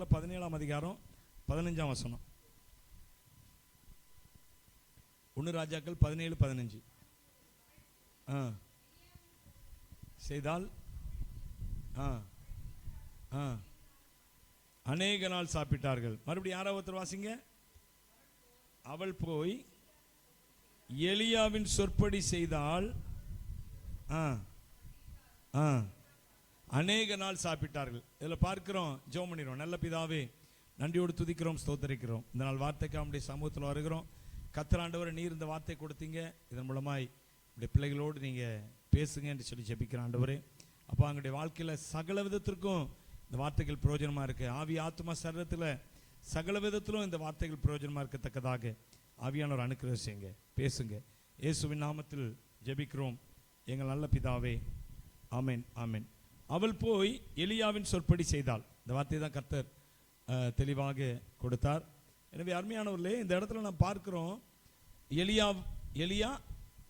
ராஜாக்களில் 17ஆம் அதிகாரம் 15ஆம் வசனம். 1 ராஜாக்கள் 17:15. செய்தால் அநேக நாள் சாப்பிட்டார்கள். மறுபடியும் யாராவது ஒருத்தர் வாசிங்க. அவள் போய் எலியாவின் சொற்படி செய்தால் அநேக நாள் சாப்பிட்டார்கள். இதில் பார்க்கிறோம், ஜெபம் பண்ணிடுவோம். நல்ல பிதாவே, நன்றியோடு துதிக்கிறோம், ஸ்தோத்தரிக்கிறோம். இந்த நாள் வார்த்தைக்கு அவனுடைய சமூகத்தில் வருகிறோம். கர்த்தர் ஆண்டவரே, நீர் இந்த வார்த்தை கொடுத்தீங்க, இதன் மூலமாய் உடைய பிள்ளைகளோடு நீங்கள் பேசுங்க என்று சொல்லி ஜெபிக்கிறேன் ஆண்டவரே. அப்போ அவங்களுடைய வாழ்க்கையில் சகல விதத்திற்கும் இந்த வார்த்தைகள் பிரயோஜனமாக இருக்குது. ஆவி ஆத்மா சரீரத்தில் சகல விதத்திலும் இந்த வார்த்தைகள் பிரயோஜனமாக இருக்கத்தக்கதாக ஆவியானவர் அனுக்கிரகம் செய்யுங்க, பேசுங்க. இயேசுவின் நாமத்தில் ஜெபிக்கிறோம் எங்கள் நல்ல பிதாவே, ஆமென் ஆமென். அவள் போய் எலியாவின் சொற்படி செய்தாள். இந்த வார்த்தையை தான் கர்த்தர் தெளிவாக கொடுத்தார். எனவே அருமையானவர்களே, இந்த இடத்துல நாம் பார்க்கிறோம், எலியா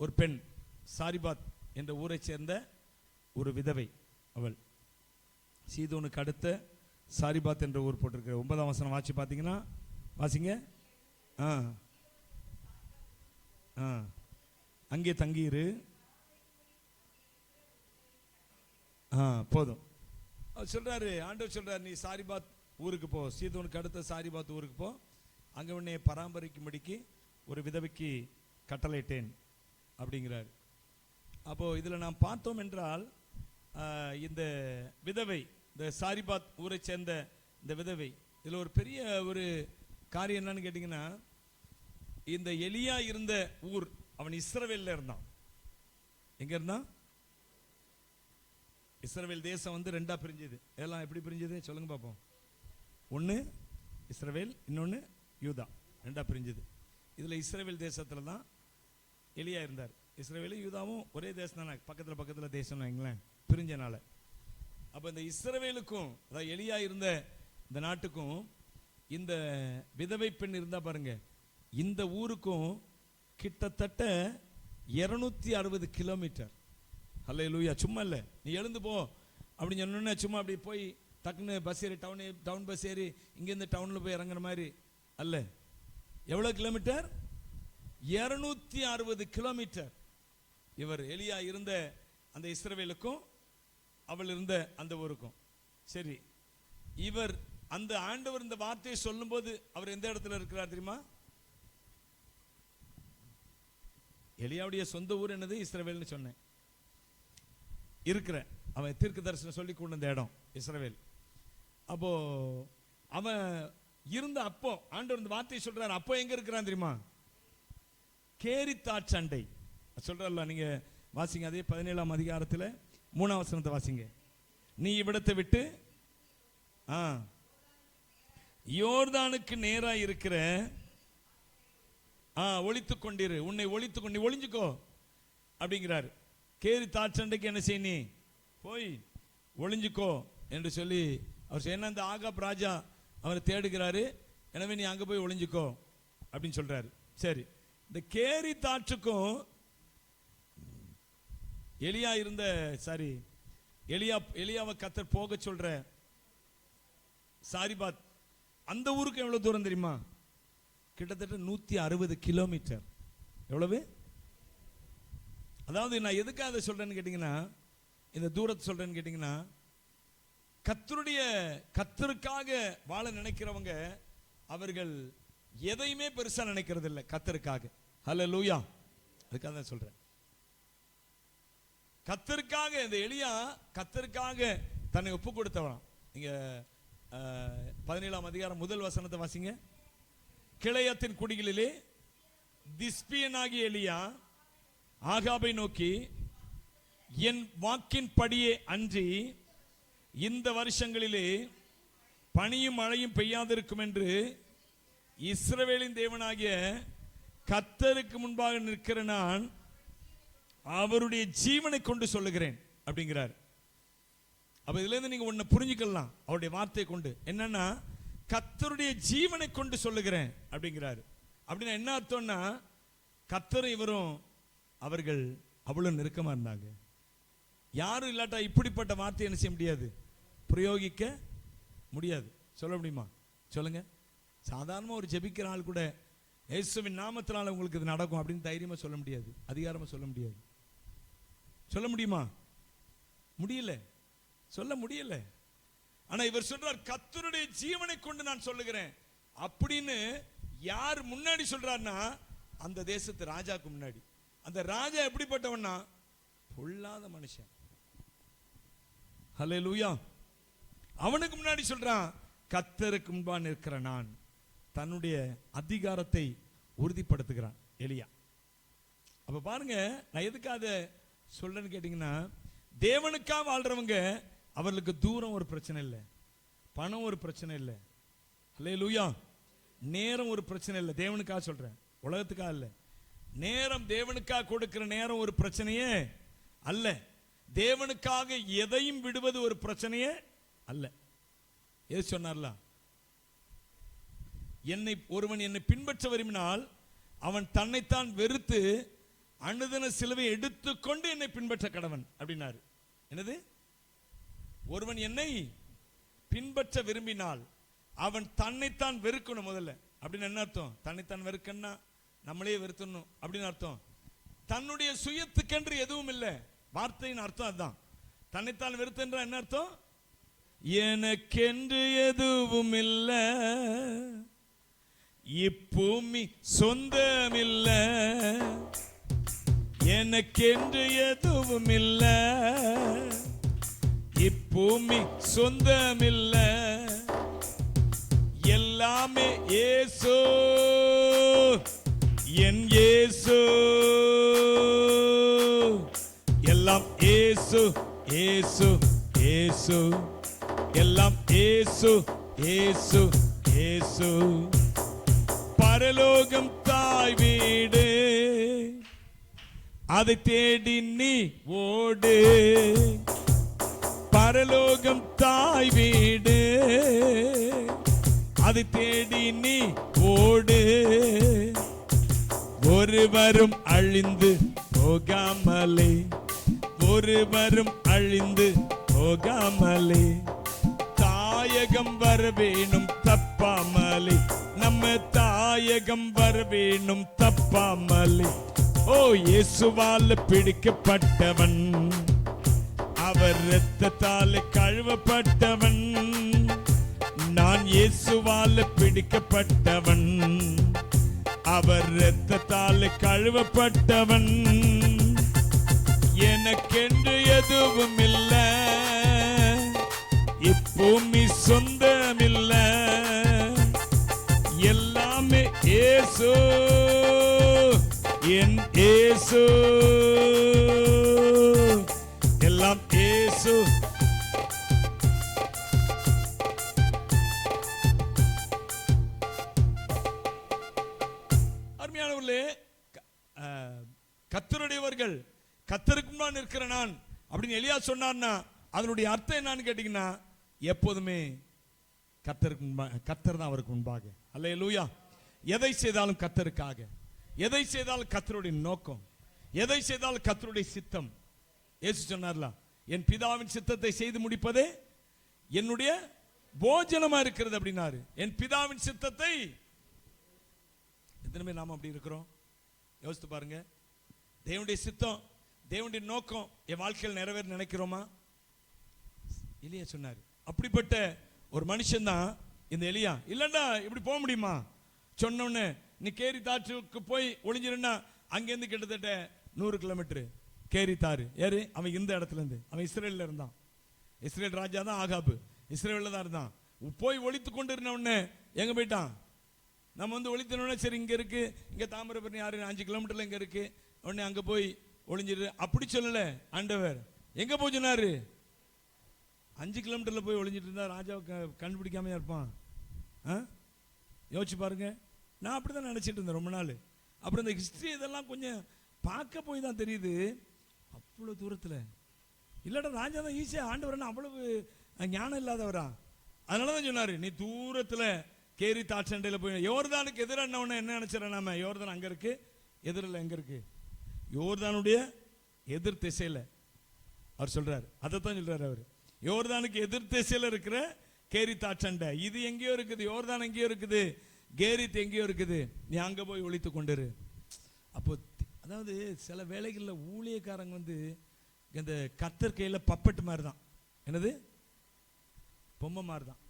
ஒரு பெண், சாரிபாத் என்ற ஊரை சேர்ந்த ஒரு விதவை. அவள் சீதோனுக்கு அடுத்த சாரிபாத் என்ற ஊர் போட்டிருக்கிற 9ஆம் வசனம் வாசி பார்த்தீங்கன்னா, வாசிங்க. அங்கே தங்கியிரு. போதும் சொல்றாரு ஆண்டவர். சொல்றாரு, நீ சாரிபாத் ஊருக்கு போ, சீதோனுக்கு அடுத்த சாரிபாத் ஊருக்கு போ, அங்கே உன்னை பராமரிக்கும்படிக்கு ஒரு விதவைக்கு கட்டளையிட்டேன் அப்படிங்கிறார். அப்போ இதில் நாம் பார்த்தோம் என்றால், இந்த விதவை, இந்த சாரிபாத் ஊரை சேர்ந்த இந்த விதவை, இதில் ஒரு பெரிய ஒரு காரியம் என்னன்னு கேட்டிங்கன்னா, இந்த எலியா இருந்த ஊர், அவன் இஸ்ரவேலில் இருந்தான். எங்க இருந்தான்? இஸ்ரவேல் தேசம் வந்து 2ஆ பிரிஞ்சது. எல்லாம் எப்படி பிரிஞ்சது சொல்லுங்க பார்ப்போம். ஒன்று இஸ்ரவேல், இன்னொன்று யூதா. 2ஆ பிரிஞ்சது. இதில் இஸ்ரவேல் தேசத்தில் தான் எலியா இருந்தார். இஸ்ரவேலும் யூதாவும் ஒரே தேசம் தானே, பக்கத்தில் தேசம் வைங்களேன், பிரிஞ்சனால. அப்போ இந்த இஸ்ரவேலுக்கும், அதாவது எலியா இருந்த இந்த நாட்டுக்கும் இந்த விதவை பெண் இருந்தா பாருங்க, இந்த ஊருக்கும் கிட்டத்தட்ட 260 கிலோமீட்டர். ஹல்லேலூயா. சும்மா இல்லை, நீ எழுந்து போ அப்படின்னு சொன்னோன்னே சும்மா அப்படி போய் டக்குன்னு பஸ் ஏறி டவுன் பஸ் ஏறி இங்கேருந்து டவுனில் போய் இறங்குற மாதிரி அல்ல. எவ்வளோ கிலோமீட்டர்? 260 கிலோமீட்டர். இவர் எலியா இருந்த அந்த இஸ்ரவேலுக்கும் அவள் இருந்த அந்த ஊருக்கும். சரி, இவர் அந்த ஆண்டவர் இந்த வார்த்தையை சொல்லும்போது அவர் எந்த இடத்துல இருக்கிறார் தெரியுமா? எலியாவுடைய சொந்த ஊர் என்னது? இஸ்ரவேல்னு சொன்னேன். இருக்கிற அவன் தீர்க்க தரிசனம் சொல்லி கொண்டு வந்த இடம் இஸ்ரவேல். அப்போ அவன் இருந்த அப்போ ஆண்டவர் இந்த வார்த்தையை சொல்றாரு. அப்போ எங்க இருக்கிறான் தெரியுமா? கேரித்தாட் சண்டை சொல்றல்ல. நீங்க வாசிங்க, அதே 17ஆம் அதிகாரத்தில் 3ஆம் வசனத்தை வாசிங்க. நீ இவ்விடத்தை விட்டு யோர்தானுக்கு நேராக இருக்கிற ஒளித்துக் கொண்டிரு, உன்னை ஒளித்துக்கொண்டு ஒளிஞ்சுக்கோ அப்படிங்கிறாரு. கேரி தாட்சண்டைக்கு என்ன செய்ய, நீ போய் ஒளிஞ்சுக்கோ என்று சொல்லி அவர் என்ன, இந்த ஆகாப் ராஜா அவரை தேடுகிறாரு, எனவே நீ அங்கே போய் ஒளிஞ்சுக்கோ அப்படின்னு சொல்றாரு. சரி, இந்த கேரி தாற்றுக்கும் எலியா இருந்த எலியாவை கர்த்தர் போக சொல்ற சாரிபாத் அந்த ஊருக்கு எவ்வளவு தூரம் தெரியுமா? கிட்டத்தட்ட 160 கிலோமீட்டர். எவ்வளவு? அதாவது நான் எதுக்காக அதை சொல்றேன்னு கேட்டீங்கன்னா, இந்த தூரத்தை சொல்றேன்னு கேட்டீங்கன்னா, கர்த்தருக்காக வாழ நினைக்கிறவங்க அவர்கள் எதையுமே பெருசா நினைக்கிறது இல்லை கர்த்தருக்காக. ஹல்லேலூயா. அதுக்காக தான் சொல்றேன். கர்த்தருக்காக இந்த எலியா கர்த்தருக்காக தன்னை ஒப்பு கொடுத்தவன். நீங்க 17ஆம் அதிகாரம் 1 வசனத்தை வாசிங்க. கிளையத்தின் குடிகளிலே திஸ்பியனாகிய எலியா ஆகாபை நோக்கி, என் வாக்கின் படியே அன்றி இந்த வருஷங்களிலே பனியும் மழையும் பெய்யாதிருக்கும் என்று இஸ்ரவேலின் தேவனாகிய கர்த்தருக்கு முன்பாக நிற்கிற நான் அவருடைய ஜீவனை கொண்டு சொல்லுகிறேன் அப்படிங்கிறார். அப்ப இதுல இருந்து நீங்க ஒன்னு புரிஞ்சுக்கலாம், அவருடைய வார்த்தையை கொண்டு. என்னன்னா, கர்த்தருடைய ஜீவனை கொண்டு சொல்லுகிறேன் அப்படிங்கிறாரு. அப்படின்னா என்ன அர்த்தம்னா, கர்த்தரும் இவரும் அவர்கள் அவ்வளவு நெருக்கமா இருந்தாங்க. யாரும் இல்லாட்டா இப்படிப்பட்ட வார்த்தை என்ன செய்ய முடியாது, பிரயோகிக்க முடியாது. சொல்ல முடியுமா? சொல்லுங்க. சாதாரணமாக ஒரு ஜெபிக்கிற ஆள் கூட இயேசுவின் நாமத்தினால உங்களுக்கு இது நடக்கும் அப்படின்னு தைரியமாக சொல்ல முடியாது, அதிகாரமாக சொல்ல முடியாது. சொல்ல முடியுமா? முடியல, சொல்ல முடியல. ஆனா இவர் சொல்றார், கர்த்தருடைய ஜீவனை கொண்டு நான் சொல்லுகிறேன் அப்படின்னு. யார் முன்னாடி சொல்றாருன்னா, அந்த தேசத்து ராஜாக்கு முன்னாடி. அந்த ராஜா எப்படிப்பட்டவன்னா, பொல்லாத மனுஷன். ஹல்லேலூயா. அவனுக்கு முன்னாடி சொல்றான், கர்த்தருக்கு முன்பா நிற்கிற நான். தன்னுடைய அதிகாரத்தை உறுதிப்படுத்துகிறான் எலியா. அப்ப பாருங்க, நான் எதுக்காக அதை சொல்றேன்னு கேட்டீங்கன்னா, தேவனுக்கா வாழ்றவங்க அவர்களுக்கு தூரம் ஒரு பிரச்சனை இல்லை, பணம் ஒரு பிரச்சனை இல்லை, ஹல்லேலூயா, நேரம் ஒரு பிரச்சனை இல்லை. தேவனுக்காக சொல்றேன், உலகத்துக்காக இல்லை. நேரம் தேவனுக்காக கொடுக்கிற நேரம் ஒரு பிரச்சனையே அல்ல. தேவனுக்காக எதையும் விடுவது ஒரு பிரச்சனையே அல்ல. எது சொன்னார்ல, ஒருவன் என்னை பின்பற்ற விரும்பினால் அவன் தன்னைத்தான் வெறுத்து அனுதின சிலுவை எடுத்துக்கொண்டு என்னை பின்பற்ற கடவன் அப்படின்னாரு. என்னது? ஒருவன் என்னை பின்பற்ற விரும்பினால் அவன் தன்னைத்தான் வெறுக்கணும் முதல்ல. அப்படின்னு என்ன அர்த்தம்? தன்னைத்தான் வெறுக்கன்னா நம்மளே வெறுத்தணும் அப்படின்னு அர்த்தம். தன்னுடைய சுயத்துக்கென்று எதுவும் இல்லை. வார்த்தையின் அர்த்தம் அதுதான். தன்னைத்தான் வெறுத்தென்ற என்ன அர்த்தம்? எனக்கென்று எதுவும் இல்லை, இப்பூமி சொந்தமில்ல, எனக்கென்று எதுவும் இல்லை, இப்பூமி சொந்தமில்ல, எல்லாமே இயேசு, என் இயேசு, எல்லாம் இயேசு, இயேசு, இயேசு, எல்லாம் இயேசு, இயேசு, இயேசு. பரலோகம் தாய் வீடு, அதை தேடி நீ ஓடு. பரலோகம் தாய் வீடு, அதை தேடி நீ ஓடு. ஒருவரும் அழிந்து போகாமலே, ஒருவரும் அழிந்து போகாமலே, தாயகம் வர வேணும் தப்பாமலே, நம்ம தாயகம் வர வேணும் தப்பாமலே. ஓ, இயேசுவால் பிடிக்கப்பட்டவன், அவர் இரத்தத்தால் கழுவப்பட்டவன். நான் இயேசுவால் பிடிக்கப்பட்டவன், அவர் இரத்தத்தால் கழுவப்பட்டவன். எனக்கென்று எதுவும் இல்லை, இப்பூமி சொந்தமில்லை, எல்லாமே இயேசு, என் இயேசு, எல்லாம் இயேசு. அருமையானவர்களே, கர்த்தருடையவர்கள், கர்த்தருக்கு முன்பாக நிற்கிற நான் அப்படின்னு எலியா சொன்னார்னா அதனுடைய அர்த்தம் என்னன்னு கேட்டீங்கன்னா, எப்போதுமே கர்த்தருக்கு முன்பாக, கர்த்தர் தான் அவருக்கு முன்பாக. அல்லேலூயா. எதை செய்தாலும் கர்த்தருக்காக, எதை செய்தாலும் கர்த்தருடைய நோக்கம், எதை செய்தாலும் கர்த்தருடைய சித்தம். இயேசு சொன்னார்ல, என் பிதாவின் சித்தத்தை செய்து முடிப்பதே என்னுடைய போஜனமா இருக்கிறது அப்படின்னாரு. என் பிதாவின் சித்தத்தை. எத்தனை பேர் நாம அப்படி இருக்கிறோம்? யோசித்து பாருங்க. தேவனுடைய சித்தம், தேவனுடைய நோக்கம் என் வாழ்க்கையில் நிறைவேற நினைக்கிறோமா? எலியா சொன்னார். அப்படிப்பட்ட ஒரு மனுஷன் தான் இந்த எலியா. இல்லண்டா இப்படி போக முடியுமா? சொன்னோன்னு நீ கேரி தாற்றுக்கு போய் ஒளிஞ்சிருந்தா அங்கேருந்து கிட்டத்தட்ட 100 கிலோமீட்டர் கேரி தாறு ஏறு. அவன் இந்த இடத்துல இருந்து, அவன் இஸ்ரேலில் இருந்தான். இஸ்ரேல் ராஜா தான் ஆகாபு, இஸ்ரேலில் தான் இருந்தான். போய் ஒழித்து கொண்டு இருந்த உடனே எங்க போயிட்டான்? நம்ம வந்து ஒழித்தனோடனே சரி இங்கே இருக்கு, இங்கே தாமிரபரணி 5 கிலோமீட்டர்ல இங்கே இருக்கு, உடனே அங்கே போய் ஒளிஞ்சிரு அப்படி சொல்லல ஆண்டவர். எங்க போய் சொன்னாரு? 5 கிலோமீட்டர்ல போய் ஒளிஞ்சிட்டு இருந்தா ராஜாவை கண்டுபிடிக்காம இருப்பான்? யோசிச்சு பாருங்க. நான் அப்படிதான் நினைச்சிட்டு இருந்தேன் ரொம்ப நாள். அப்புறம் இந்த ஹிஸ்டரி இதெல்லாம் கொஞ்சம் பார்க்க போய் தான் தெரியுது, அவ்வளவு தூரத்துல இல்லடா ராஜா தான் ஈஸியா ஆண்டவர் அவ்வளவு ஞானம் இல்லாதவரா. அதனாலதான் சொன்னாரு, நீ தூரத்துல கேரி தாட்சண்டையில போய் யோர்தானுக்கு எதிரான என்ன நினைச்சிட நாம? யோர்தான் அங்க இருக்கு, எதிரில் எங்க இருக்கு? யோர்தானுடைய எதிர் திசையில அவர் சொல்றாரு. அதைத்தான் சொல்றாரு அவர். யோர்தானுக்கு எதிர் திசையில இருக்கிற கேரித்தாற்றண்டை இது எங்கேயோ இருக்குது, யோர்தான் எங்கேயோ இருக்குது, கேரித் எங்கேயோ இருக்குது, நீ அங்க போய் ஒழித்து கொண்டிரு. அப்போ அதாவது சில வேளைகளில் ஊழியக்காரங்க இந்த கர்த்தர் கையில பப்பட்டு மாதிரி தான், என்னது பொம்மை மாதிரி தான்,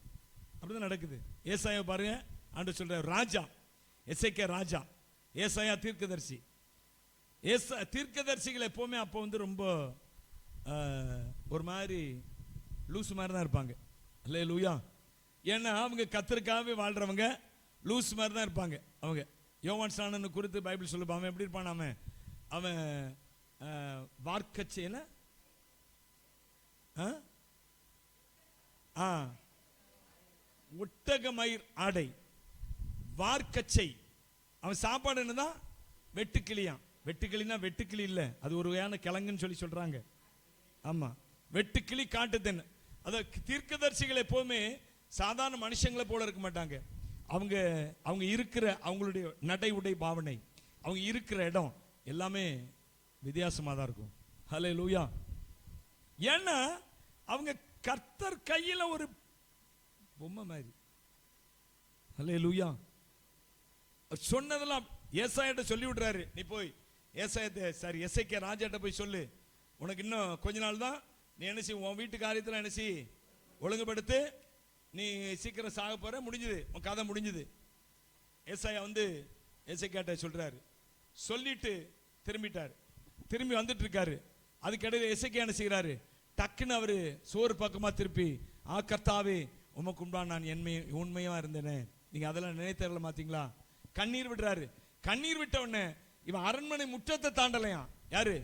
அப்படிதான் நடக்குது. ஏசாயா பாருங்க, ஆண்டவர் சொல்றார் ராஜா, எசேக்கியா ராஜா, ஏசாயா தீர்க்கதரிசி. தீர்க்கதரிசிகள் எப்பவுமே அப்போ ரொம்ப ஒரு மாதிரி லூஸ் மாதிரி தான் இருப்பாங்க, அல்லேலூயா. ஏன்னா அவங்க கர்த்தருக்காகவே வாழ்றவங்க லூஸ் மாதிரி தான் இருப்பாங்க. அவங்க யோவான் ஸ்நானனை குறித்து பைபிள் சொல்லுப்பா, அவன் எப்படி இருப்பான், அவன் வார்க்கச்சையில ஒட்டகமயிர் ஆடை, வார்க்கச்சை. அவன் சாப்பாடு என்னதான் வெட்டுக்கிளியான். வெட்டுக்கிளினா வெட்டுக்கிளி இல்ல, அது ஒரு வகையான கிழங்குன்னு சொல்றாங்க. ஆமா, வெட்டுக்கிளி காட்டுத்தேன். அதாவது தீர்க்கதரிசிகள் எப்பவுமே சாதாரண மனுஷங்களை போல இருக்க மாட்டாங்க. அவங்க இருக்கிற அவங்களுடைய நடை உடை பாவனை, அவங்க இருக்கிற இடம் எல்லாமே வித்தியாசமா தான் இருக்கும். ஹல்லேலூயா. ஏன்னா அவங்க கர்த்தர் கையில ஒரு பொம்மை மாதிரி. ஹல்லேலூயா. சொன்னதெல்லாம் ஏசாயாட்ட சொல்லி விடுறாரு, நீ போய் எசேக்கியா ராஜாட்ட போய் சொல்லு, உனக்கு இன்னும் கொஞ்ச நாள் தான், நீ என்ன செய்ய, உன் வீட்டு காரியத்தில் என்ன செய்ய, ஒழுங்குபடுத்து, நீ சீக்கிரம் சாக போற, முடிஞ்சது, உன் கதை முடிஞ்சது. ஏசாயா எசேக்கியாட்ட சொல்றாரு, சொல்லிட்டு திரும்பிட்டாரு. திரும்பி வந்துட்டு இருக்காரு. அதுக்கிடையில எசேக்கியா என்ன செய்கிறாரு, டக்குன்னு அவரு சோறு பக்கமா திருப்பி, கர்த்தாவே உமக்கு உண்டான நான் உண்மையா இருந்தேனே, நீங்க அதெல்லாம் நினைத்தரல மாத்தீங்களா, கண்ணீர் விடுறாரு. கண்ணீர் விட்ட உடனே இவன் அரண்மனை முற்றத்தை தாண்டலையா, யாரு,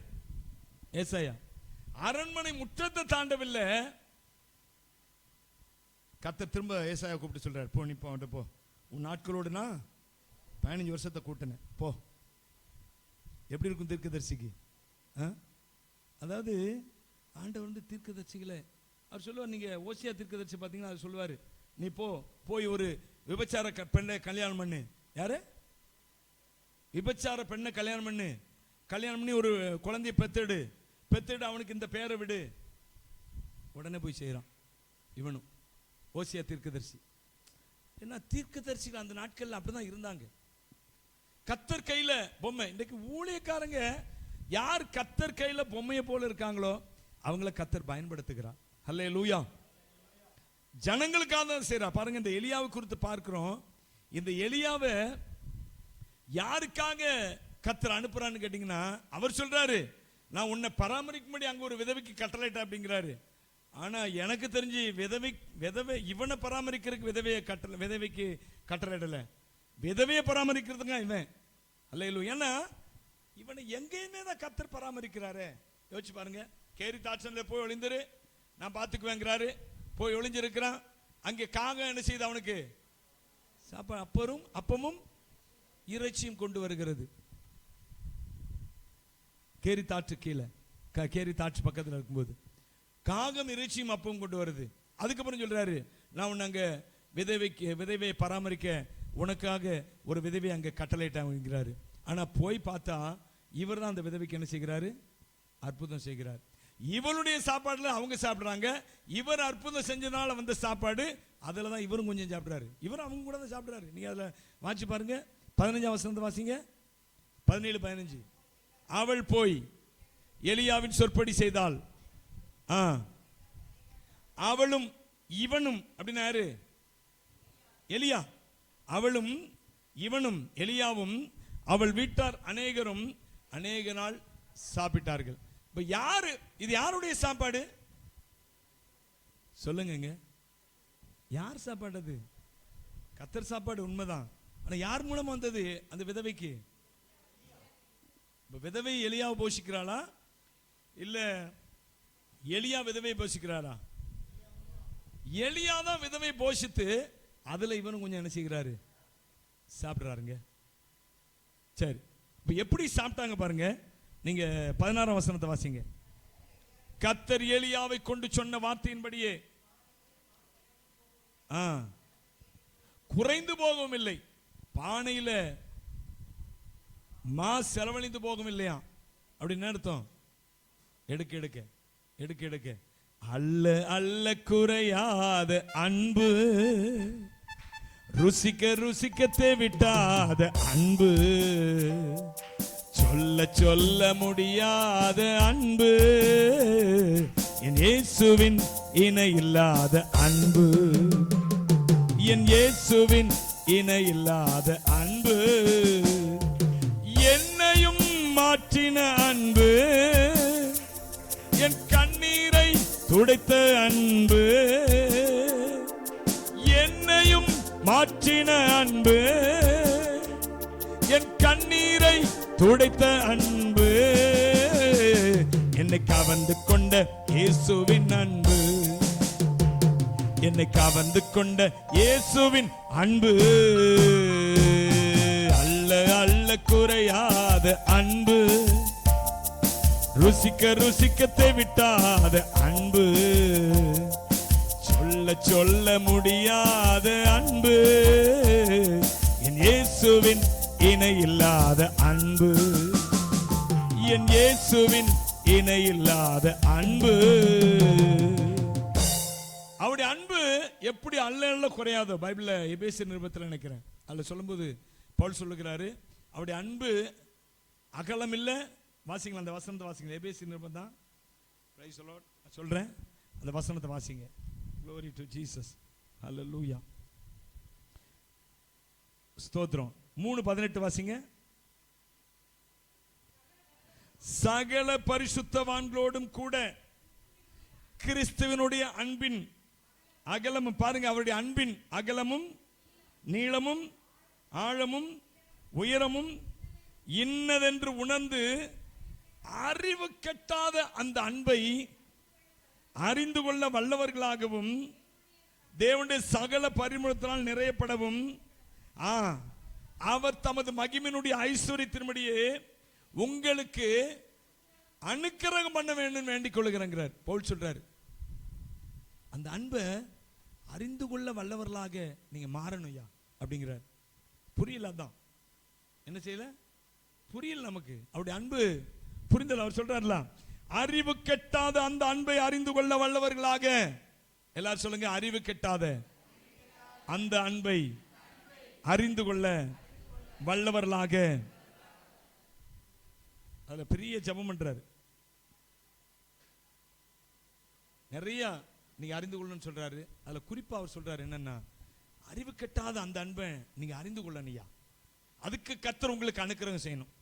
ஏசாயா. அரண்மனை முற்றத்தை தாண்டவில்லை. கர்த்தர் திரும்ப ஏசாயா கூப்பிட்டு சொல்றாரு, போ நீ போ, உன் நாட்களோடு நான் 15 வருஷத்தை கூட்டினேன், போ. எப்படி இருக்கும் தீர்க்கதரிசிக்கு? அதாவது ஆண்டவர் தீர்க்கதரிசிகளை அவர் சொல்லுவார், நீங்க ஓசியா தீர்க்கதரிசி பார்த்தீங்கன்னா அவர் சொல்லுவார், நீ போய் ஒரு விபச்சார பெண்ணை கல்யாணம் பண்ணு. யாரு? விபச்சார பெண்ணை கல்யாணம் பண்ணி ஒரு குழந்தைய பெத்தெடு, அவனுக்கு இந்த பேரை விடு. உடனே போய் செய்யறான் இவனும், ஓசியா தீர்க்கதரிசி. ஏன்னா தீர்க்கதரிசிகள் அந்த நாட்கள்ல அப்படிதான் இருந்தாங்க. கர்த்தர் கையில பொம்மை. இன்றைக்கு ஊழியக்காரங்க யார் கர்த்தர் கையில பொம்மையை போல இருக்காங்களோ அவங்கள கர்த்தர் பயன்படுத்துகிறார். ஹல்லேலூயா. ஜனங்களுக்காக தான் செய்யறா. பாருங்க, இந்த எலியாவை குறித்து பார்க்கிறோம். இந்த எலியாவை யாருக்காக கர்த்தர் அனுப்புறான்னு கேட்டீங்கன்னா, அவர் சொல்றாரு, நான் உன்னை பராமரிக்கும்படி அங்க ஒரு விதவைக்கு கட்டளையிட்டேன் அப்படிங்கிறாரு. ஆனா எனக்கு தெரிஞ்சு விதவை இவனை பராமரிக்கிறதுக்கு விதவைக்கு கட்டளையிடல, விதவையை பராமரிக்கிறதுங்க இவன். அல்லேலூயா. ஏன்னா இவனை எங்கேயுமே தான் கர்த்தர் பராமரிக்கிறாரு. யோசிச்சு பாருங்க, கேரித்தாற்றன்ல போய் ஒளிந்துரு, நான் பார்த்துக்குவேங்கிறாரு. போய் ஒளிஞ்சிருக்கிறான். அங்கே காகம் என்ன செய்து அவனுக்கு சாப்பாடு, அப்பமும் இறைச்சியும் கொண்டு வருகிறது. கேரித்தாற்று கீழே, கேரித்தாற்று பக்கத்தில் இருக்கும்போது காகம் இறைச்சியும் அப்பவும் கொண்டு வருது. அதுக்கப்புறம் சொல்றாரு, நான் உன்னை அங்க விதவையை பராமரிக்க உனக்காக ஒரு விதவை அங்க கட்டளையிட்டாங்கிறாரு. ஆனா போய் பார்த்தா இவர் தான் அந்த விதவைக்கு என்ன செய்கிறாரு, அற்புதம் செய்கிறார். இவளுடைய சாப்பாடுல அவங்க சாப்பிடுறாங்க, இவர் அற்புதம் செஞ்சனால வந்த சாப்பாடு அதுல தான் இவரும் கொஞ்சம் சாப்பிடுறாரு. இவர் அவங்க கூட தான் சாப்பிடுறாரு. நீங்க அதுல வாசி பாருங்க, 15ஆம் வசனத்தை வாசிங்க, 17-15. அவள் போய் எலியாவின் சொற்படி செய்தாள். அவளும் இவனும் அப்படின்னா யாரு, எலியா. அவளும் இவனும் எலியாவும் அவள் வீட்டார் அநேகரும் அநேக நாள் சாப்பிட்டார்கள். இப்ப யாரு இது, யாருடைய சாப்பாடு சொல்லுங்க? யார் சாப்பாடு அது? கர்த்தர் சாப்பாடு உண்மைதான். ஆனா யார் மூலமா வந்தது அந்த விதவைக்கு? விதவை எலியாவை போஷிக்கிறாளா, இல்ல எலியா விதவை போஷிக்கிறாரா? எலியா தான் விதவை போஷித்து அதுல இவனும் கொஞ்சம் என்ன செய்கிறாரு, சாப்பிடுறாருங்க. சரி, இப்ப எப்படி சாப்பிட்டாங்க பாருங்க. நீங்க 16ஆம் வசனத்தை வாசிங்க. கர்த்தர் எலியாவை கொண்டு சொன்ன வார்த்தையின்படியே குறைந்து போகவும் இல்லை, பானையில செலவழிந்து போகும் இல்லையா? அப்படின்னு அர்த்தம். எடுக்க எடுக்க எடுக்க எடுக்க அல்ல அல்ல குறையாத அன்பு, ருசிக்க ருசிக்க விட்டாத அன்பு, சொல்ல சொல்ல முடியாத அன்பு, என் இயேசுவின் இணை இல்லாத அன்பு, என் இயேசுவின் இணை இல்லாத அன்பு, என்னையும் மாற்றின அன்பு, என் கண்ணீரை துடைத்த அன்பு, என்னையும் மாற்றின அன்பு, என் கண்ணீரை துடைத்த அன்பு, என்னை கவர்ந்து கொண்ட இயேசுவின் அன்பு, என்னை கவர்ந்து கொண்ட இயேசுவின் அன்பு, அல்ல அல்ல குறையாத அன்பு, ருசிக்க ருசிக்க விட்டாத அன்பு, சொல்ல சொல்ல முடியாத அன்பு, என் இயேசுவின் இணை இல்லாத அன்பு, என் இயேசுவின் இணை இல்லாத அன்பு. அவருடைய அன்பு எப்படி அல்ல அல்ல குறையாதோ, பைபிள்ல எபேசியர் நிருபத்தில் நினைக்கிறேன் அதுல சொல்லும்போது பவுல் சொல்லுகிறாரு, அவருடைய அன்பு அகலம் இல்ல. வாசிங்களா அந்த வசனத்தை வாசிங்க, எபேசியர் நிருபம் தான். Praise the Lord. சொல்றேன் அந்த வசனத்தை வாசிங்க. Glory to Jesus. Hallelujah. ஸ்தோத்திரம். 3:18 வாசிங்க. சகல பரிசுத்தவான்களோடும் கூட கிறிஸ்துவினுடைய அன்பின் அகலமும், பாருங்க அவருடைய அன்பின் அகலமும் நீளமும் ஆழமும் உயரமும் இன்னதென்று உணர்ந்து அறிவு கெட்டாத அந்த அன்பை அறிந்து கொள்ள வல்லவர்களாகவும் தேவனுடைய சகல பரிமுகத்தினால் நிறையப்படவும் அவர் தமது மகிமையினுடைய ஐஸ்வரியத்தின்படியே உங்களுக்கு அனுக்கிரகம் பண்ண வேண்டும் வேண்டிக் கொள்ளுகிறார் பவுல் சொல்றார். அந்த அன்பை அறிந்து கொள்ள வல்லவர்களாக நீங்க மாறணும்யா அப்படிங்கிறார். புரியல, அதான் என்ன செய்யல, புரியல நமக்கு அவருடைய அன்பு புரிந்தல். அவர் சொல்றாருல, அறிவு கெட்டாத அந்த அன்பை அறிந்து கொள்ள வல்லவர்களாக, எல்லாரும் சொல்லுங்க, அறிவு கெட்டாத அந்த அன்பை அறிந்து கொள்ள வல்லவர்களாக. அதுல பெரிய ஜெபம் பண்றாரு. நிறைய நீங்க அறிந்து கொள்ளணும்னு சொல்றாரு. அதுல குறிப்பா அவர் சொல்றாரு என்னன்னா, அறிவு கெட்டாத அந்த அன்பை நீங்க அறிந்து கொள்ளணும்யா, அதுக்கு கர்த்தர் உங்களுக்கு அனுக்கிரகம் செய்யணும்.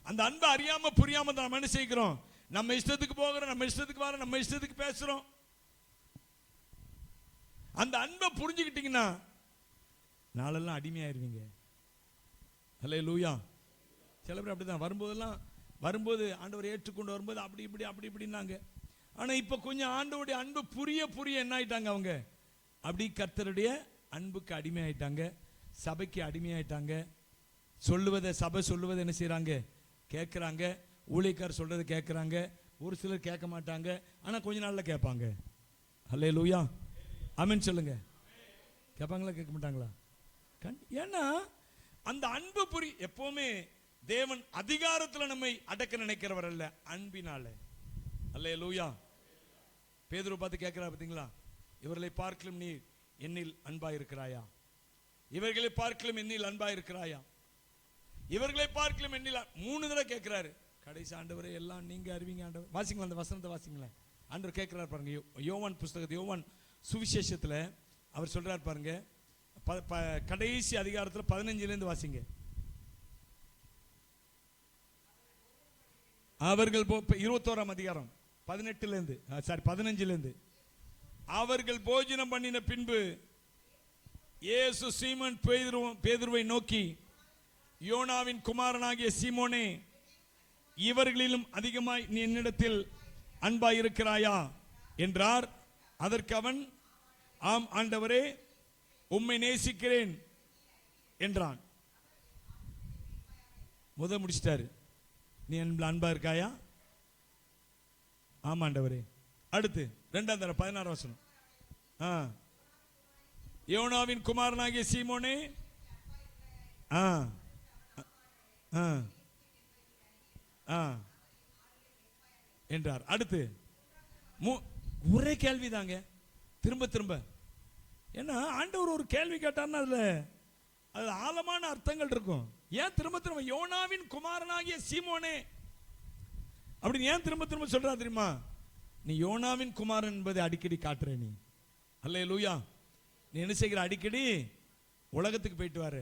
அந்த அன்பை அறியாம புரியாம நம்ம என்ன செய்கிறோம், நம்ம இஷ்டத்துக்கு போகிறோம், நம்ம இஷ்டத்துக்கு வரோம், நம்ம இஷ்டத்துக்கு பேசுறோம். அந்த அன்பை புரிஞ்சுக்கிட்டீங்கன்னா நாளெல்லாம் அடிமையாயிருவீங்க. ஹல்லேலூயா. சில பேர் அப்படிதான் வரும்போது ஆண்டவர் ஏற்றுக்கொண்டு வரும்போது அப்படி இப்படி அப்படி இப்படின்னாங்க. ஆனா இப்ப கொஞ்சம் ஆண்டவருடைய அன்பு புரிய புரிய என்ன ஆயிட்டாங்க, அவங்க அப்படி கர்த்தருடைய அன்புக்கு அடிமையாயிட்டாங்க, சபைக்கு அடிமையாயிட்டாங்க. சபை சொல்லுவதை என்ன செய்யறாங்க, கேட்கிறாங்க. ஊழியக்காரர் சொல்றதை கேட்கிறாங்க. ஒரு சிலர் கேட்க மாட்டாங்க, ஆனா கொஞ்ச நாள்ல கேட்பாங்க. ஹல்லேலூயா, ஆமென் சொல்லுங்க. கேட்பாங்களா கேட்க மாட்டாங்களா? ஏன்னா அந்த அன்பு எப்பவுமே தேவன் அதிகாரத்தில் நம்மை அடக்க நினைக்கிறவர் அல்ல, அன்பினால. ஹல்லேலூயா. பேதுரு பார்த்து கேட்கிறார் பாத்தீங்களா, இவர்களை பார்க்கலும் நீ என்னில் அன்பாயிருக்கிறாயா, இவர்களை பார்க்கலும் என்னில் அன்பாயிருக்கிறாயா, இவர்களை பார்க்கலும் என்னில் 3 தடவை கேட்கிறாரு. கடைசி ஆண்டவரே எல்லாம் நீங்க அறிவீங்க ஆண்டவர். வாசிங்களா அந்த வசனத்தை வாசிங்களேன். ஆண்டவர் கேட்கிறார் பாருங்க. யோவான் புஸ்தகத்தில் யோவான் சுவிசேஷத்தில் அவர் சொல்றார் பாருங்க, கடைசி அதிகாரத்தில் 15 வாசிங்க. அவர்கள் 21ஆம் அதிகாரம் 15 அவர்கள் போஜனம் பண்ணின பின்பு இயேசு சீமோன் பேதுருவை நோக்கி, யோனாவின் குமாரனாகிய சீமோனே, இவர்களிலும் அதிகமாய் நீ என்னிடத்தில் அன்பாய் இருக்கிறாயா என்றார். அதற்கு அவன், ஆம் ஆண்டவரே, உம்மை நேசிக்கிறேன் என்றான். முடிச்சிட்டாரு. நீ அன்பா இருக்காயா? ஆமா ஆண்டவரே. அடுத்து 2ஆம் தடவை 16 வசனம். யோனாவின் குமாரனாகிய சீமோனே, என்றார். அடுத்து ஒரே கேள்விதாங்க, திரும்ப திரும்ப. ஏன்னா ஆண்டவர் ஒரு கேள்வி கேட்டார்னா அதுல ஆழமான அர்த்தங்கள் இருக்கும். ஏன் திரும்ப திரும்ப யோனாவின் குமாரனாகிய சீமோனே அப்படின்னு ஏன் திரும்ப திரும்ப சொல்றா தெரியுமா? நீ யோனாவின் குமாரன் என்பதை அடிக்கடி காட்டுற. நீ அல்லேலூயா. நீ என்ன செய்கிற? அடிக்கடி உலகத்துக்கு போயிட்டு வர.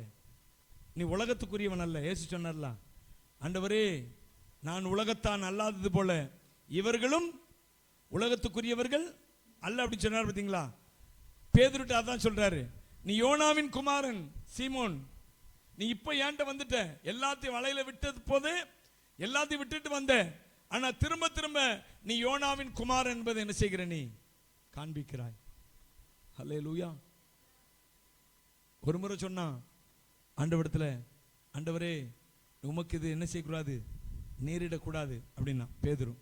நீ உலகத்துக்குரியவன் அல்ல. இயேசு சொன்னார்ல, ஆண்டவரே நான் உலகத்தான் அல்லாதது போல இவர்களும் உலகத்துக்குரியவர்கள் அல்ல அப்படி சொன்னார். பார்த்தீங்களா? பேதுருட்ட அதான் சொல்றாரு, நீ யோனாவின் குமாரன் சீமோன், நீ இப்ப ஏன்ட்ட வந்துட்ட. எல்லாத்தையும் வலையில விட்டது போது எல்லாத்தையும் விட்டுட்டு வந்த. ஆனா திரும்ப திரும்ப நீ யோனாவின் குமாரன் என்பதை என்ன செய்கிற? நீ காண்பிக்கிறாய். அல்லேலூயா. ஒரு முறை சொன்னா ஆண்டவரிடத்துல, ஆண்டவரே உமக்கு இது என்ன செய்யக்கூடாது, நேரிடக்கூடாது அப்படின்னா பேதுரு.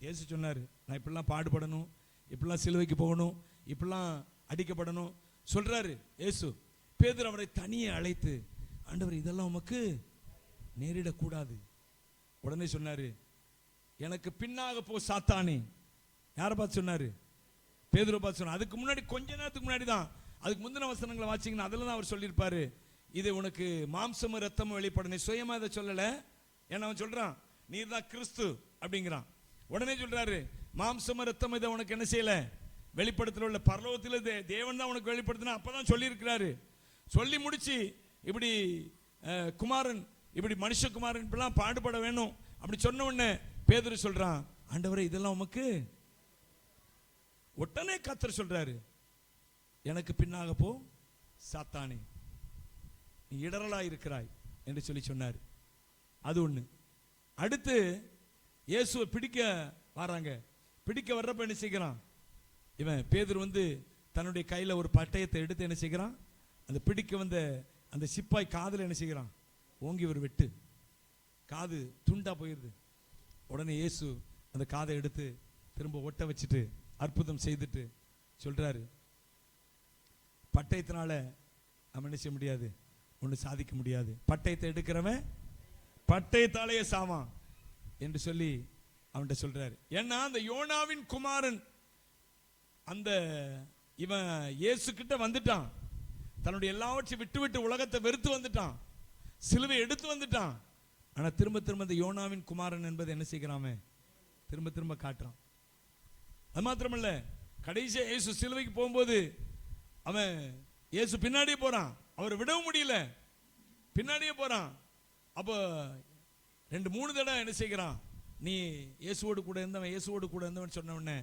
இயேசு சொன்னார், நான் இப்படிலாம் பாடுபடணும், இப்படிலாம் சிலுவைக்கு போகணும், இப்படிலாம் அடிக்கப்படணும் சொல்றாரு இயேசு. பேதுரு அவரை தனியே அழைத்து, ஆண்டவர் இதெல்லாம் உமக்கு நேரிடக்கூடாது. உடனே சொன்னாரு, எனக்கு பின்னாக போ சாத்தானே. யாரை பார்த்து சொன்னாரு? பேதுருவை பார்த்து சொன்னார். அதுக்கு முன்னாடி கொஞ்ச நேரத்துக்கு முன்னாடி தான், அதுக்கு முந்தின வசனங்களை வாசிங்கன்னா அதில் தான் அவர் சொல்லியிருப்பாரு, இது உனக்கு மாம்சமும் ரத்தமும் வெளிப்பட. நீ சுயமா இதை சொல்லலை. ஏன்னா அவன் சொல்றான், நீர் தான் கிறிஸ்து அப்படிங்கிறான். உடனே சொல்றாரு, மாம்சமும் ரத்தம் இதை உனக்கு என்ன செய்யல, வெளிப்படுத்தல உள்ள பரலோகத்தில் தேவன் தான் உனக்கு வெளிப்படுத்தினா அப்பதான் சொல்லியிருக்கிறாரு. சொல்லி முடிச்சு இப்படி குமாரன், இப்படி மனுஷகுமாரன் இப்படிலாம் பாடுபட வேணும் அப்படி சொன்ன உடனே பேதுரு சொல்றான், ஆண்டவரே இதெல்லாம் உமக்கு. உடனே கர்த்தர் சொல்றாரு, எனக்கு பின்னாக போ சாத்தானே, நீ இடரலாய் இருக்கிறாய் என்று சொல்லி சொன்னார். அது ஒண்ணு. அடுத்து இயேசுவை பிடிக்க வராங்க. பிடிக்க வர்றப்ப என்ன செய்கிறான் இவன் பேதுரு தன்னுடைய கையில ஒரு பட்டயத்தை எடுத்து என்ன செய்கிறான், அந்த பிடிக்க வந்த அந்த சிப்பாய் காதுல என்ன செய்கிறான், ஓங்கி ஒரு வெட்டு, காது துண்டா போயிருது. உடனே இயேசு அந்த காதை எடுத்து திரும்ப ஒட்ட வச்சுட்டு அற்புதம் செய்துட்டு சொல்றாரு, பட்டயத்தினால நம்ம என்ன செய்ய முடியாது, ஒன்று சாதிக்க முடியாது. பட்டயத்தை எடுக்கிறவன் பட்டயத்தாலேயே சாவான் என்று சொல்லி அவன்கிட்ட சொல்றாரு. ஏன்னா அந்த யோனாவின் குமாரன் அந்த இவன் இயேசு கிட்ட வந்துட்டான், தன்னுடைய எல்லாவற்றையும் விட்டு விட்டு உலகத்தை வெறுத்து வந்துட்டான், சிலுவை எடுத்து வந்துட்டான். ஆனா திரும்ப திரும்ப அந்த யோனாவின் குமாரன் என்பதை என்ன செய்கிறாமே, திரும்ப திரும்ப காட்டுறான். அது மாத்திரமல்ல, கடைசியா இயேசு சிலுவைக்கு போகும்போது அவன் இயேசு பின்னாடியே போறான், அவரை விடவும் முடியல, பின்னாடியே போறான். அப்போ 2-3 தடவை என்ன செய்கிறான், நீ இயேசுவோடு கூட இருந்தவன், இயேசுவோடு கூட இருந்தவன் சொன்ன உடனே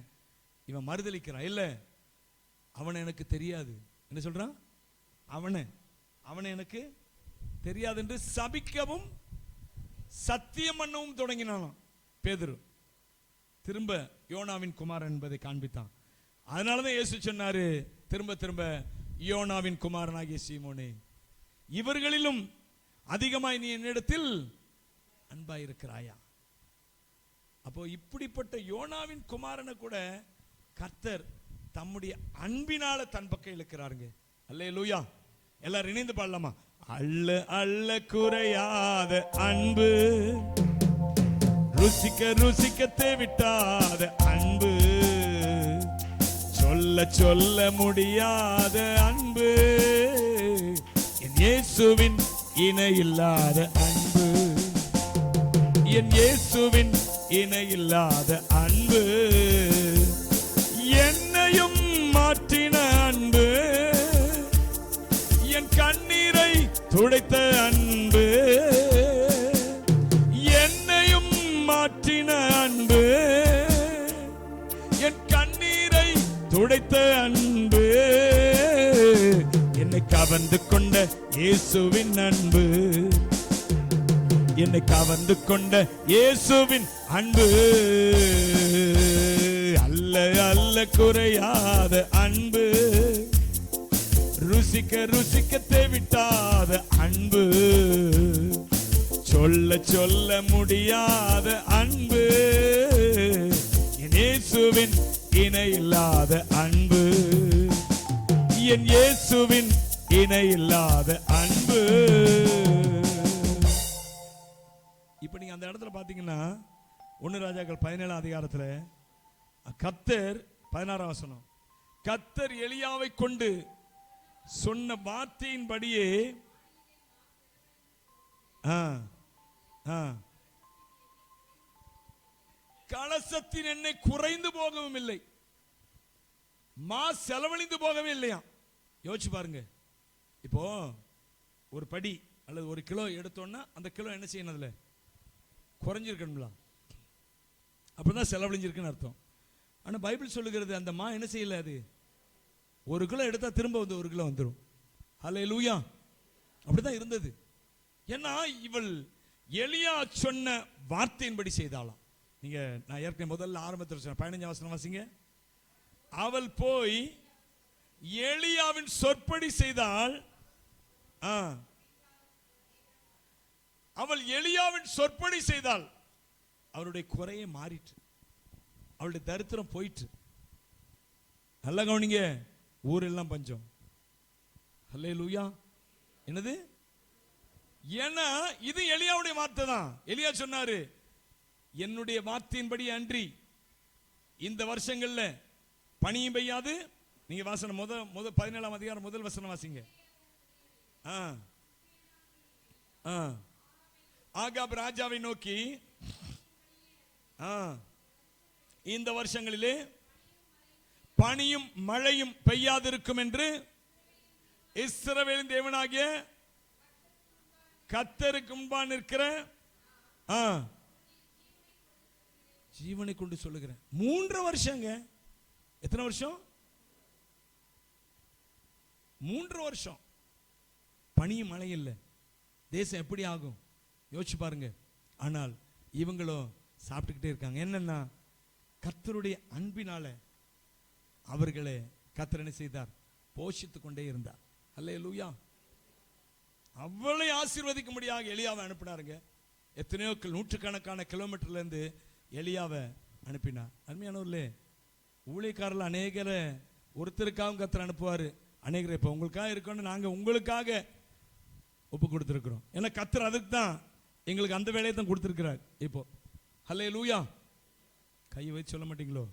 இவன் மறுதலிக்கிறான், இல்ல அவனை எனக்கு தெரியாது. என்ன சொல்றான், அவனை எனக்கு தெரியாது என்று சபிக்கவும் சத்தியம் பண்ணவும் தொடங்கினான் பேதுரு. திரும்ப யோனாவின் குமாரன் என்பதை காண்பித்தான். அதனாலதான் இயேசு சொன்னாரு திரும்ப திரும்ப, யோனாவின் குமாரனாகிய சீமோனே, இவர்களிலும் அதிகமாய் நீ என்னிடத்தில் அன்பாயிருக்கிறாயா. அப்போ இப்படிப்பட்ட யோனாவின் குமாரனை கூட கர்த்தர் தம்முடைய அன்பினால தன் பக்கம் இழுக்கிறாருங்க. அல்லேலூயா. எல்லாரும் இணைந்து பாடலாமா? அல்ல அல்ல குறையாத அன்பு, ருசிக்க ருசிக்க தேவிட்டாத அன்பு, சொல்ல சொல்ல முடியாத அன்பு, என் இயேசுவின் இணையில்லாத அன்பு, என் இயேசுவின் இணையில்லாத அன்பு, என்னையும் மாற்றின அன்பு, என் கண்ணீரை துடைத்த அன்பு, என்னையும் மாற்றின அன்பு, என் கண்ணீரை துடைத்த அன்பு, என்னை கவர்ந்து கொண்ட இயேசுவின் அன்பு, என்னை கவர்ந்து கொண்ட இயேசுவின் அன்பு, அல்ல அல்ல குறையாத அன்பு, ருசிக்க ருசிக்க தேவிட்டாத அன்பு, சொல்ல சொல்ல முடியாத அன்பு, என் இயேசுவின் இணையில்லாத அன்பு, என் இயேசுவின் இணையில்லாத அன்பு. இப்ப நீங்க அந்த இடத்துல பாத்தீங்கன்னா 1 ராஜாக்கள் 17 அதிகாரத்துல கர்த்தர் 16ஆம் வசனம். கர்த்தர் எலியாவை கொண்டு சொன்ன வார்த்தையின்படியே கலசத்தின் எண்ணெய் குறைந்து போகவும் இல்லை, மா செலவழிந்து போகவே இல்லையா. யோசிச்சு பாருங்க. இப்போ ஒரு படி அல்லது ஒரு கிலோ எடுத்தோம்னா அந்த கிலோ என்ன செய்யணும், அதுல குறைஞ்சிருக்கணும்ல, அப்படிதான் செலவழிஞ்சிருக்குன்னு அர்த்தம். ஆனா பைபிள் சொல்லுகிறது அந்த மா என்ன செய்யல, அது ஒரு கிலோ எடுத்தா திரும்ப வந்து ஒரு கிலோ வந்துடும். ஹல்லேலூயா. அப்படிதான் இருந்தது. ஏன்னா இவள் எலியா சொன்ன வார்த்தையின்படி செய்தாளாம். நீங்க நான் ஏற்கனவே முதல்ல ஆரம்பத்தில் சொன்ன 15ஆம் வசனம் வாசிங்க. அவள் போய் எலியாவின் சொற்படி செய்தாள். அவள் எலியாவின் சொற்படி செய்தாள். அவருடைய குறையை மாறிட்டு, அவளுடைய தரித்திரம் போயிட்டு. நல்ல கவனிங்க, ஊரெல்லாம் பஞ்சம். ஹல்லேலூயா. என்னது? ஏன்னா இது எலியாவுடைய வார்த்தை தான். எலியா சொன்னாரு, என்னுடைய வார்த்தையின்படி அன்றி இந்த வருஷங்கள்ல பனியும் பெய்யாது. நீங்க வாசனம் முதல் 17ஆம் அதிகாரம் முதல் வசனம் வாசிங்க. ஆகாப் ராஜாவை நோக்கி, இந்த வருஷங்களிலே பனியும் மழையும் பெய்யாதிருக்கும் என்று இஸ்ரவேலின் தேவனாகிய கர்த்தருக்கு முன்பாக நிற்கிற ஜீவனை கொண்டு சொல்லுகிறேன். 3 வருஷங்க. எத்தனை வருஷம்? 3 வருஷம் பனியும் மழை இல்லை. தேசம் எப்படி ஆகும் யோசிச்சு பாருங்க. ஆனால் இவங்களும் சாப்பிட்டுக்கிட்டே இருக்காங்க. என்னன்னா கர்த்தருடைய அன்பினால அவர்களை கர்த்தர் என்ன செய்தார்? போஷித்துக் கொண்டே இருந்தார். அல்லேலூயா. அவளை ஆசீர்வதிக்கும்படியாக எலியாவை அனுப்பினாருங்க. எத்தனையோ நூற்றுக்கணக்கான கிலோமீட்டர்ல இருந்து எலியாவை அனுப்பினார். அருமையானவர்களே, ஊழியக்காரர்கள் அநேகரை ஒருத்தருக்காகவும் கர்த்தர் அனுப்புவார். அநேகரை இப்போ உங்களுக்காக இருக்கணும், நாங்கள் உங்களுக்காக ஒப்பு கொடுத்துருக்கிறோம். ஏன்னா கர்த்தர் அதுக்கு தான் எங்களுக்கு அந்த வேலையை தான் கொடுத்துருக்கிறார். இப்போ ஹல்லேலூயா. கையை வச்சு சொல்ல மாட்டீங்களோ?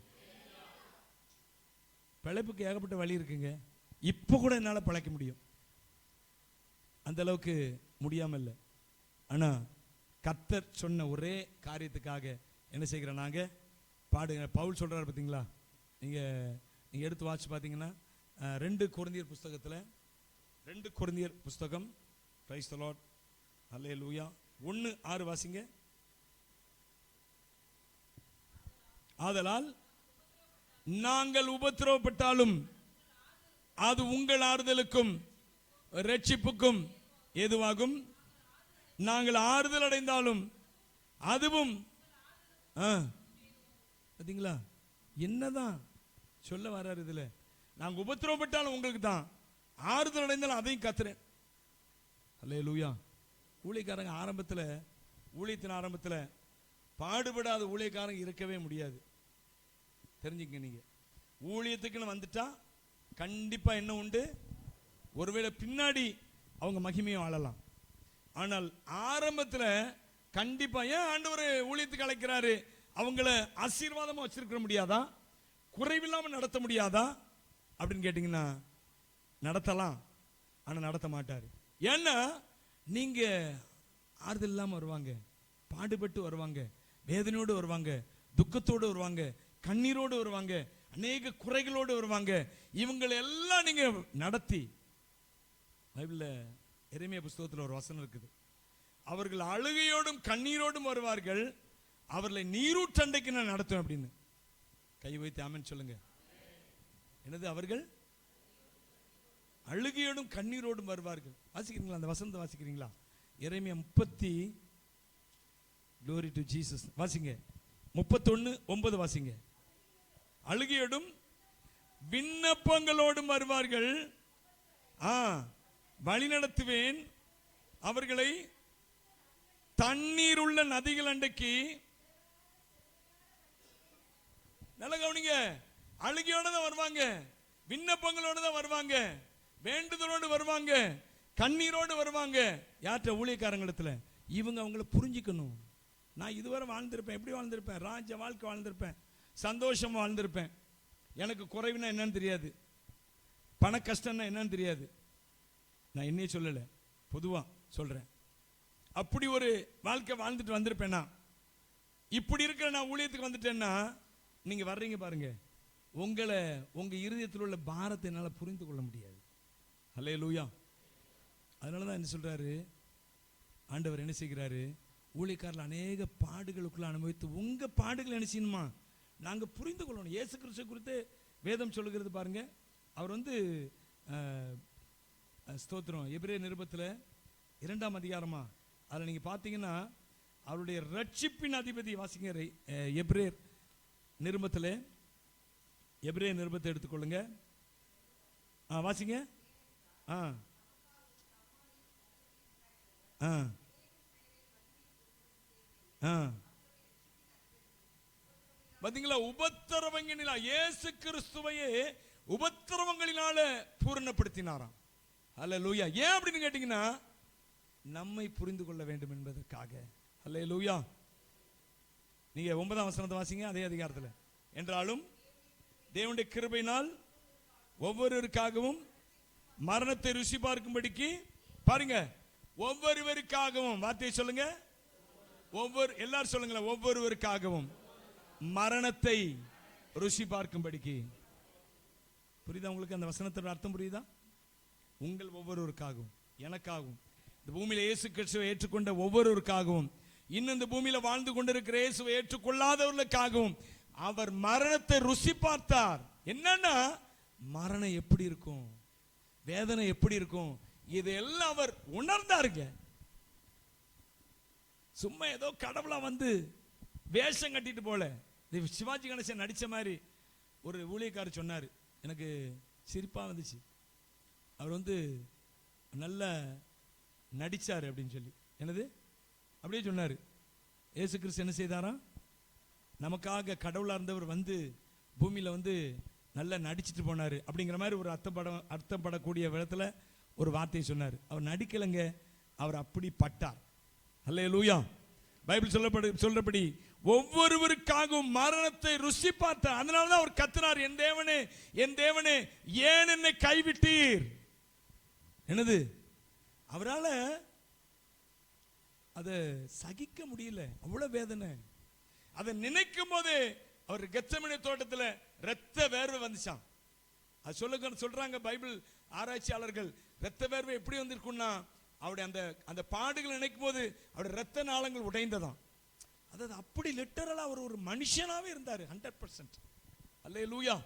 பிழைப்புக்கு ஏகப்பட்ட வழி இருக்குங்க. இப்போ கூட என்னால் பிழைக்க முடியும், அந்த அளவுக்கு முடியாமல் இல்லை. ஆனால் கர்த்தர் சொன்ன ஒரே காரியத்துக்காக என்ன செய்கிறோம் நாங்கள்? பாடுங்க. பவுல் சொல்கிறார் பார்த்தீங்களா? நீங்கள் எடுத்து வாட்சி பார்த்தீங்கன்னா 2 கொரிந்தியர் புஸ்தகத்தில் 2 கொரிந்தியர் புஸ்தகம், பிரைஸ் தி லார்ட், அல்லேலூயா, 1:6 வாசிங்க. ஆதலால் நாங்கள் உபத்திரவப்பட்டாலும் அது உங்கள் ஆறுதலுக்கும் ரட்சிப்புக்கும் ஏதுவாகும். நாங்கள் ஆறுதல் அடைந்தாலும் அதுவும் பார்த்தீங்களா என்னதான் சொல்ல வர்றாரு இதுல? நாங்கள் உபத்திரவப்பட்டாலும் உங்களுக்கு தான், ஆறுதல் அடைந்தாலும் அதையும் கத்துறேன். அல்லேலூயா. ஊழியக்காரங்க ஆரம்பத்தில், ஊழியத்தின் ஆரம்பத்தில் பாடுபடாத ஊழியக்காரங்க இருக்கவே முடியாது. தெரிஞ்சுக்க. நீங்க ஊழியத்துக்குன்னு வந்துட்டா கண்டிப்பா என்ன உண்டு? ஒருவேளை பின்னாடி அவங்க மகிமையை வாழலாம். ஆனால் ஆரம்பத்தில் கண்டிப்பா ஏன் ஆண்டவர் ஊழியத்துக்கு அழைக்கிறாரு? அவங்கள ஆசீர்வாதமா வச்சிருக்க முடியாதா? குறைவில்லாம நடத்த முடியாதா அப்படின்னு கேட்டீங்கன்னா நடத்தலாம், ஆனா நடத்த மாட்டாரு. ஏன்னா நீங்க ஆறுதல் இல்லாம வருவாங்க, பாடுபட்டு வருவாங்க, வேதனையோடு வருவாங்க, துக்கத்தோடு வருவாங்க, கண்ணீரோடு வருவாங்க, அநேக குறைகளோடு வருவாங்க. இவங்களை எல்லாம் நீங்க நடத்தி, பைபிள்ல எரேமியா புஸ்தகத்தில் ஒரு வசனம் இருக்குது, அவர்கள் அழுகையோடும் கண்ணீரோடும் வருவார்கள், அவர்களை நீரூற்றண்டைக்கு நான் நடத்துவேன் அப்படின்னு. கை வைத்து ஆமென் சொல்லுங்க. என்னது? அவர்கள் அழுகையோடும் கண்ணீரோடும் வருவார்கள். வாசிக்கிறீங்களா அந்த வசனத்தை? வாசிக்கிறீங்களா? எரேமியா 30, glory to Jesus, வாசிங்க. 31:9 வாசிங்க. அழுகையோடும் விண்ணப்பங்களோடும் வருவார்கள், வழி நடத்துவேன் அவர்களை தண்ணீர் உள்ள நதிகள் அண்டைக்கு. நல்ல கவனிங்க. அழுகையோட தான் வருவாங்க, விண்ணப்பங்களோடு தான் வருவாங்க, வேண்டுதலோடு வருவாங்க, கண்ணீரோடு வருவாங்க. யார்கிட்ட? ஊழியக்காரங்களிடத்துல. இவங்க அவங்கள புரிஞ்சுக்கணும். நான் இதுவரை வாழ்ந்திருப்பேன், எப்படி வாழ்ந்திருப்பேன்? ராஜ வாழ்க்கை வாழ்ந்திருப்பேன், சந்தோஷமா வாழ்ந்திருப்பேன், எனக்கு குறைவுனா என்னன்னு தெரியாது, பண கஷ்டம்னா என்னன்னு தெரியாது. நான் என்னையே சொல்லலை, பொதுவாக சொல்கிறேன். அப்படி ஒரு வாழ்க்கை வாழ்ந்துட்டு வந்திருப்பேன்னா, இப்படி இருக்கிற நான் ஊழியத்துக்கு வந்துட்டேன்னா, நீங்கள் வர்றீங்க பாருங்க, உங்களை உங்கள் இருதயத்தில் உள்ள பாரத்தை என்னால் புரிந்து கொள்ள முடியாது. அல்லேலூயா. அதனால தான் என்ன சொல்கிறாரு ஆண்டவர், என்ன செய்கிறாரு, ஊழியக்காரர்கள் அநேக பாடுகளுக்குள்ள அனுபவித்து உங்கள் பாடுகள் என்ன செய்யணுமா நாங்கள் புரிந்து கொள்ளணும். இயேசு கிறிஸ்து குறித்து வேதம் சொல்லுகிறது பாருங்க. அவர் ஸ்தோத்திரம் எபிரேயர் நிருபத்தில் 2ஆம் அதிகாரமா, அதில் நீங்கள் பார்த்தீங்கன்னா அவருடைய ரட்சிப்பின் அதிபதி வாசிங்க. எபிரேயர் நிருபத்தில், எபிரேயர் நிருபத்தை எடுத்துக்கொள்ளுங்க, வாசிங்க. பார்த்தீங்களா, உபத்திரவங்களினால இயேசு கிறிஸ்துவையே உபத்திரவங்களினால பூரணப்படுத்தினாராம். அல்லேலூயா. ஏன் அப்படின்னு கேட்டீங்கன்னா, நம்மை புரிந்து கொள்ள வேண்டும் என்பதற்காக. அல்லேலூயா. நீங்க 9ஆம் வசனத்தை வாசிங்க, அதே அதிகாரத்தில். என்றாலும் தேவனுடைய கிருபையினால் ஒவ்வொருவருக்காகவும் மரணத்தை ருசி பார்க்கும்படிக்கு, பாருங்க, ஒவ்வொருவருக்காகவும், வார்த்தையை சொல்லுங்க, எல்லாரும் சொல்லுங்களேன், ஒவ்வொருவருக்காகவும் மரணத்தை ருசி பார்க்கும்படிக்கு. புரியுதா உங்களுக்கு அந்த வசனத்தோட அர்த்தம்? புரியுதா? உங்கள் ஒவ்வொருவருக்காகவும், எனக்காகவும், இந்த பூமியில இயேசு கிறிஸ்துவை ஏற்றுக்கொண்ட ஒவ்வொருவருக்காகவும், இன்னும் இந்த பூமியில வாழ்ந்து கொண்டிருக்கிற இயேசுவை ஏற்றுக்கொள்ளாதவர்களுக்காகவும் அவர் மரணத்தை ருசி பார்த்தார். என்னன்னா, மரணம் எப்படி இருக்கும், வேதனை எப்படி இருக்கும், இதெல்லாம் அவர் உணர்ந்தாருங்க. சும்மா ஏதோ கடவுளா வந்து வேஷம் கட்டிட்டு போல. சிவாஜி கணேசன் நடிச்ச மாதிரி ஒரு ஊழியக்காரர் சொன்னார், எனக்கு சிரிப்பா வந்துச்சு. அவர் நல்ல நடிச்சாரு அப்படின்னு சொல்லி. என்னது அப்படியே சொன்னார். இயேசு கிறிஸ்து என்ன செய்தாராம், நமக்காக கடவுளா இருந்தவர் பூமியில நல்லா நடிச்சிட்டு போனாரு அப்படிங்கிற மாதிரி ஒரு அர்த்தப்படக்கூடிய விதத்துல ஒரு வார்த்தையை சொன்னார். அவர் நடிக்கலைங்க, அவர் அப்படி பட்டார். அல்லேலூயா. பைபிள் சொல்றபடி ஒவ்வொருவருக்காகவும் மரணத்தை ருசி பார்த்தார். அதனாலதான் அவர் கத்தினார், என் தேவனே, என் தேவனே, ஏன் என்னை கைவிட்டீர். என்னது, அவரால் அதை சகிக்க முடியல, அவ்வளவு வேதனை. அதை நினைக்கும் போதே அவர் கெத்செமனே தோட்டத்தில் இரத்த வேர்வை வந்துச்சான். அது சொல்றாங்க பைபிள் ஆராய்ச்சியாளர்கள், இரத்த வேர்வை எப்படி வந்திருக்குன்னா, அவருடைய அந்த பாடுகள் நினைக்கும் போது அவருடைய இரத்த நாளங்கள் உடைந்ததான். அதாவது அப்படி லிட்டரலா அவர் ஒரு மனுஷனாவே இருந்தாரு, 100%. அல்லேலூயா.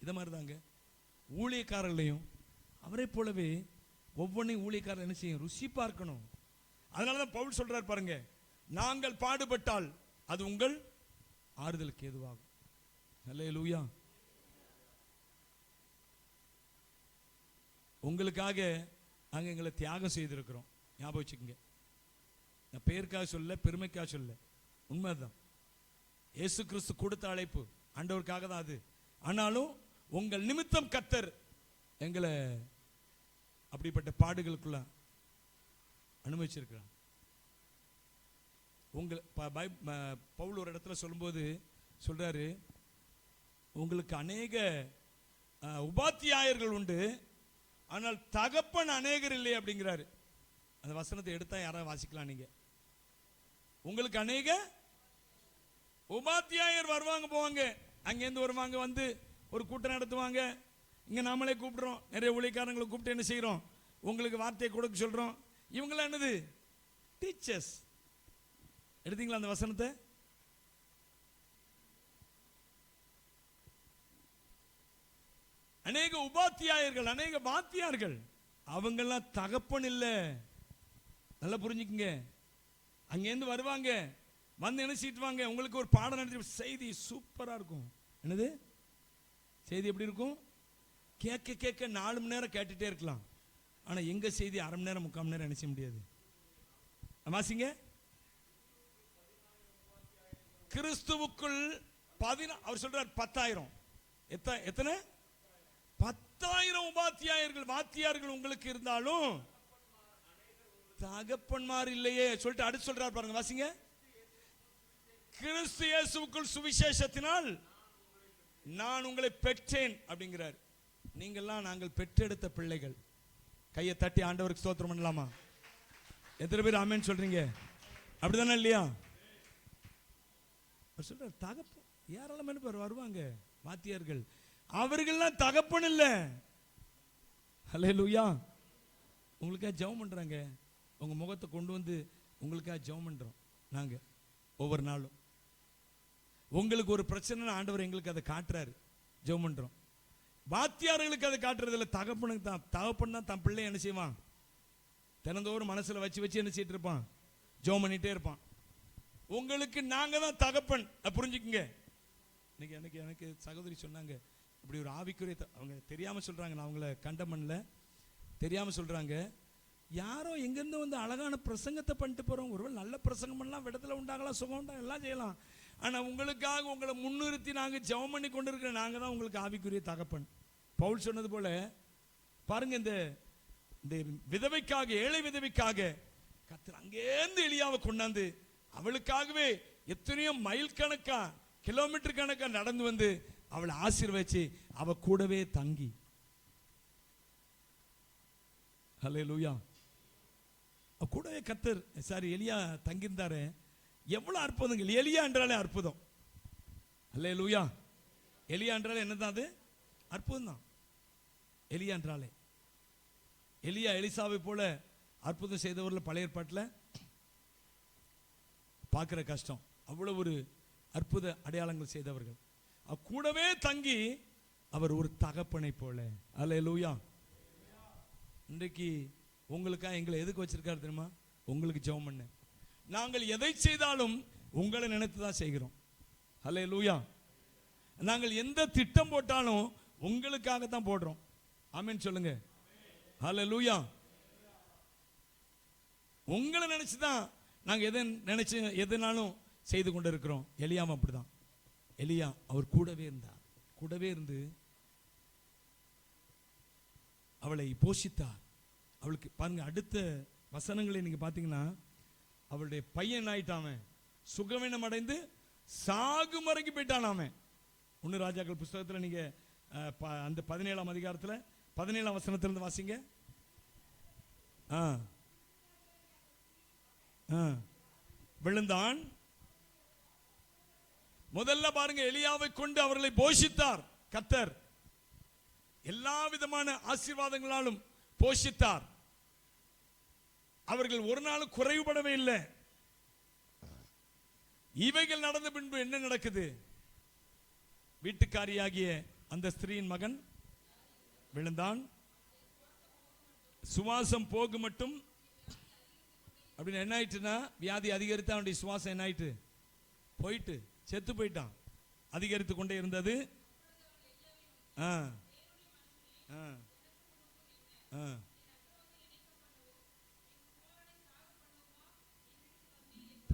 இத மாதிரி தாங்க ஊழியக்காரர்களையும் அவரை போலவே ஒவ்வொன்றையும் ஊழியக்காரர் என்ன செய்யும், ருசி பார்க்கணும். அதனாலதான் பவுல் சொல்றார் பாருங்க, நாங்கள் பாடுபட்டால் அது உங்கள் ஆறுதலுக்கு ஏதுவாகும். அல்லேலூயா. உங்களுக்காக நாங்க எங்களை தியாகம் செய்திருக்கிறோம். ஞாபகம் வச்சுக்கோங்க. நான் பேருக்காக சொல்ல, பெருமைக்காக சொல்ல, உண்மைதான். இயேசு கிறிஸ்து கொடுத்த அழைப்பு ஆண்டவருக்காக தான் அது. ஆனாலும் உங்கள் நிமித்தம் கர்த்தர் எங்களை அப்படிப்பட்ட பாடுகளுக்குள்ள அனுமதிச்சிருக்கிறார். பவுல் ஒரு இடத்துல சொல்லும்போது சொல்றாரு, உங்களுக்கு அநேக உபாத்தியாயர்கள் உண்டு, ஆனால் தகப்பன் அநேகர் இல்லை அப்படிங்கிறாரு. அந்த வசனத்தை எடுத்தா யாராவது வாசிக்கலாம் நீங்க. உங்களுக்கு அநேக உபாத்தியாயர் வருவாங்க போவாங்க, அங்கேருந்து வருவாங்க, ஒரு கூட்டம் நடத்துவாங்க. இங்க நாமளே கூப்பிடுறோம், நிறைய ஊழியக்காரங்களை கூப்பிட்டு என்ன செய்யறோம், உங்களுக்கு வார்த்தையை கொடுக்க சொல்றோம். இவங்களாம் என்னது, டீச்சர்ஸ். எடுத்தீங்களா அந்த வசனத்தை? அநேக உபாத்தியாயர்கள், அநேக வாத்தியார்கள், அவங்கெல்லாம் தகப்பன் இல்ல. நல்லா புரிஞ்சுக்குங்க. அங்கேருந்து வருவாங்க, என்ன செய்வாங்க, உங்களுக்கு ஒரு பாடம் நடத்தி, செய்தி சூப்பரா இருக்கும். என்னது செய்தி எப்படி இருக்கும், கேட்க கேட்க 4 மணி நேரம் கேட்டுட்டே இருக்கலாம். ஆனா எங்க செய்தி அரை மணி நேரம் 3/4 மணி நேரம் நினைச்ச முடியாது. வாசிங்க. கிறிஸ்துவுக்குள் அவர் சொல்றார் 10,000. எத்தனை? 10,000 உபாத்தியாயர்கள், வாத்தியார்கள் உங்களுக்கு இருந்தாலும் தகப்பன்மார் இல்லையே சொல்லிட்டு அடுத்து சொல்றார் பாருங்க, வாசிங்க. கிறிஸ்து இயேசுவுக்குள் சுவிசேஷத்தினால் நான் உங்களை பெற்றேன் அப்படிங்கிறார். நீங்கள்லாம் நாங்கள் பெற்றெடுத்த பிள்ளைகள். கையை தட்டி ஆண்டவருக்கு ஸ்தோத்திரம் பண்ணலாமா? எத்தனை பேர் ஆமென் சொல்றீங்க? அப்படிதானே இல்லையா? சொல்றார் தகப்பன். யாரெல்லாம் பேர் வருவாங்க வாத்தியார்கள், அவர்கள்லாம் தகப்பன் இல்ல. ஹல்லேலூயா. உங்களுக்காக ஜெபம் பண்றாங்க. உங்க முகத்தை கொண்டு வந்து உங்களுக்காக ஜெபம் பண்றோம். நாங்க ஒவ்வொரு நாளும் உங்களுக்கு ஒரு பிரச்சனை ஆண்டவர் எங்களுக்கு அதை காட்டுறாரு, ஜெபம் பண்றோம். வாத்தியார்களுக்கு அதை காட்டுறது இல்லை, தகப்பனுக்கு தான். தகப்பன் தான் தன் பிள்ளை என்ன செய்வான், தினந்தோறும் மனசுல வச்சு வச்சு என்ன செய்யிட்டு இருப்பான், ஜெபம் பண்ணிட்டே இருப்பான். உங்களுக்கு நாங்க தான் தகப்பன், புரிஞ்சுக்குங்க. இன்னைக்கு எனக்கு சகோதரி சொன்னாங்க, இப்படி ஒரு ஆவிக்குரிய அவங்க தெரியாம சொல்றாங்க, நான் அவங்கள கண்டம் பண்ணல, தெரியாம சொல்றாங்க. யாரோ எங்கிருந்து வந்து அழகான பிரசங்கத்தை பண்ணிட்டு போறோம், ஒருவேளை நல்ல பிரசங்கம் பண்ணலாம், விடத்துல உண்டாகலாம், சுகம் உண்டா, எல்லாம் செய்யலாம். ஆனா உங்களுக்காக உங்களை முன்னிறுத்தி நாங்க ஜெபம் பண்ணி கொண்டு இருக்கிற நாங்க தான் உங்களுக்கு ஆவிக்குரிய தகப்பன். பவுல் சொன்னது போல பாருங்க, இந்த விதவைக்காக, ஏழை விதவைக்காக கர்த்தர் அங்கேருந்து எலியாவை கொண்டாந்து அவளுக்காகவே எத்தனையோ மைல் கணக்கா, கிலோமீட்டர் கணக்கா நடந்து வந்து அவளை ஆசீர்வதிச்சு அவ கூடவே தங்கி. ஹல்லேலூயா. கூடவே கர்த்தர் எலியா தங்கியிருந்தாரு. எவ்வளவு அற்புதங்கள். எலியா என்றாலே அற்புதம். ஹல்லேலூயா. எலியா என்றாலே என்னதான், அது அற்புதம் தான். எலியா என்றாலே, எலியா எலிசாவை போல அற்புதம் செய்தவர்கள் பழைய ஏற்பாட்டில் பார்க்கிற கஷ்டம். அவ்வளவு ஒரு அற்புத அடையாளங்கள் செய்தவர்கள். கூடவே தங்கி அவர் ஒரு தகப்பனை போல. ஹல்லேலூயா. இன்றைக்கு உங்களுக்காக எங்களை எதுக்கு வச்சிருக்காரு தெரியுமா? உங்களுக்கு ஜெபம் பண்ண. நாங்கள் எதை செய்தாலும் உங்களை நினைத்து தான் செய்கிறோம். ஹல்லேலூயா. நாங்கள் எந்த திட்டம் போட்டாலும் உங்களுக்காக தான் போடுறோம். ஆமென் சொல்லுங்க. ஹல்லேலூயா. உங்களை நினைச்சுதான் நாங்க எதை நினைச்சு எதுனாலும் செய்து கொண்டு இருக்கிறோம். எலியாவும் அப்படிதான். எலியா அவர் கூடவே இருந்தார். கூடவே இருந்து அவளை போஷித்தார். அவளுக்கு பாருங்க, அடுத்த வசனங்களை நீங்க பாத்தீங்கன்னா, அவளுடைய பையன் ஆயிட்டான், சுகவீனம் அடைந்து சாகும் வரைக்கும் போயிட்டான். 1 ராஜாக்கள் புஸ்தகத்தில் நீங்க அந்த 17ஆம் அதிகாரத்தில் 17ஆம் வசனத்திலிருந்து வாசிங்க. விழுந்தான். முதல்ல பாருங்க, எலியாவை கொண்டு அவர்களை போஷித்தார் கர்த்தர். எல்லா விதமான ஆசீர்வாதங்களாலும் போஷித்தார். அவர்கள் ஒரு நாள் குறைவுபடவே இல்லை. இவைகள் நடந்த பின்பு என்ன நடக்குது? வீட்டுக்காரியாகிய அந்த ஸ்திரீயின் மகன் விழுந்தான். சுவாசம் போகு மட்டும் அப்படின்னு என்ன ஆயிட்டுன்னா, வியாதி அதிகரித்து அவனுடைய சுவாசம் என்ன ஆயிட்டு, போயிட்டு செத்து போயிட்டான். அதிகரித்து கொண்டே இருந்தது.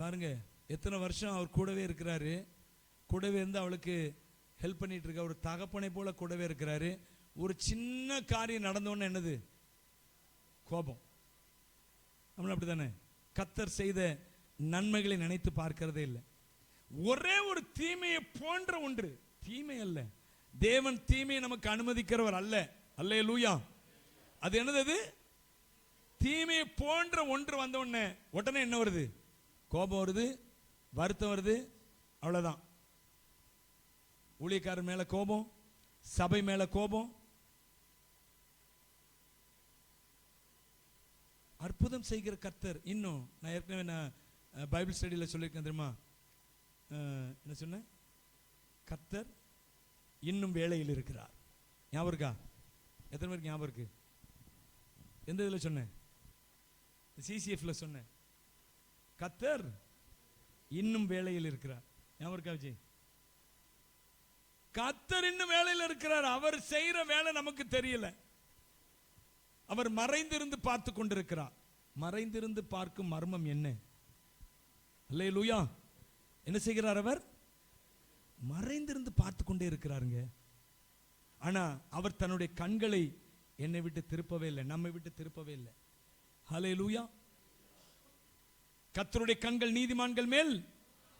பாருங்க, எத்தனை வருஷம் அவர் கூடவே இருக்கிறாரு. கூடவே இருந்து அவளுக்கு ஹெல்ப் பண்ணிட்டு இருக்க ஒரு தகப்பனை போல கூடவே இருக்கிறாரு. ஒரு சின்ன காரியம் நடந்தோன்னு என்னது, கோபம். நம்மள அப்படித்தானே? கர்த்தர் செய்த நன்மைகளை நினைத்து பார்க்கிறதே இல்லை. ஒரே ஒரு தீமையை போன்ற ஒன்று, தீமை அல்ல, தேவன் தீமையை நமக்கு அனுமதிக்கிறவர் அல்ல. அல்லேலூயா. அது என்னது? அது தீமையை போன்ற ஒன்று வந்த உடனே என்ன வருது? கோபம் வருது, வருத்தம் வருது. அவ்வளவுதான். ஊழியக்காரர் மேல கோபம், சபை மேல கோபம். அற்புதம் செய்கிற கர்த்தர். இன்னும் நான் ஏற்கனவே பைபிள் ஸ்டடியில் சொல்லியிருக்கேன் தெரியுமா? என்ன சொன்ன? கர்த்தர் இன்னும் வேலையில் இருக்கிறார். ஞாபகம் இருக்கா? எத்தனை பேருக்கு ஞாபகம் இருக்கு? எந்த இதில் சொன்னேன்? சிசிஎஃப்ல சொன்னேன். கர்த்தர் இன்னும் வேலையில் இருக்கிறார். ஞாபகம் இருக்கா விஜய்? கர்த்தர் இன்னும் வேலையில் இருக்கிறார். அவர் செய்யற வேலை நமக்கு தெரியல. அவர் மறைந்திருந்து பார்த்து கொண்டிருக்கிறார். மறைந்திருந்து பார்க்கும் மர்மம் என்ன? அல்லேலூயா. என்ன செய்கிறார்? அவர் மறைந்திருந்து பார்த்து கொண்டே இருக்கிறாருங்க. ஆனா அவர் தன்னுடைய கண்களை என்னை விட்டு திருப்பவே இல்லை, நம்மை விட்டு திருப்பவே இல்லை. அல்லேலூயா. கர்த்தருடைய கண்கள் நீதிமான்கள் மேல்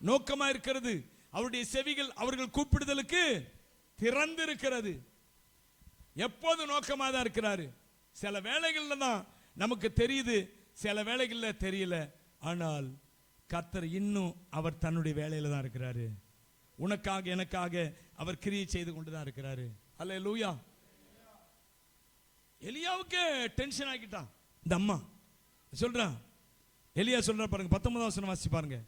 நோக்கமா இருக்கிறது. அவருடைய செவிகள் அவர்கள் கூப்பிடுதலுக்கு திறந்திருக்கிறது. எப்போது நோக்கமாக தான் இருக்கிறாரு. சில வேளைகள்ல தான் நமக்கு தெரியுது, சில வேளைகள்ல தெரியல. ஆனால் கர்த்தர் இன்னும் அவர் தன்னுடைய வேலையில தான் இருக்கிறாரு. உனக்காக எனக்காக அவர் கிரியை செய்து கொண்டு தான் இருக்கிறாரு. அல்லேலூயா. எலியாவுக்கு டென்ஷன் ஆகிட்டான் இந்த அம்மா சொல்றான். எலியா சொல்ற பாருங்க, 19ஆம் வசனம் வாசி பாருங்க.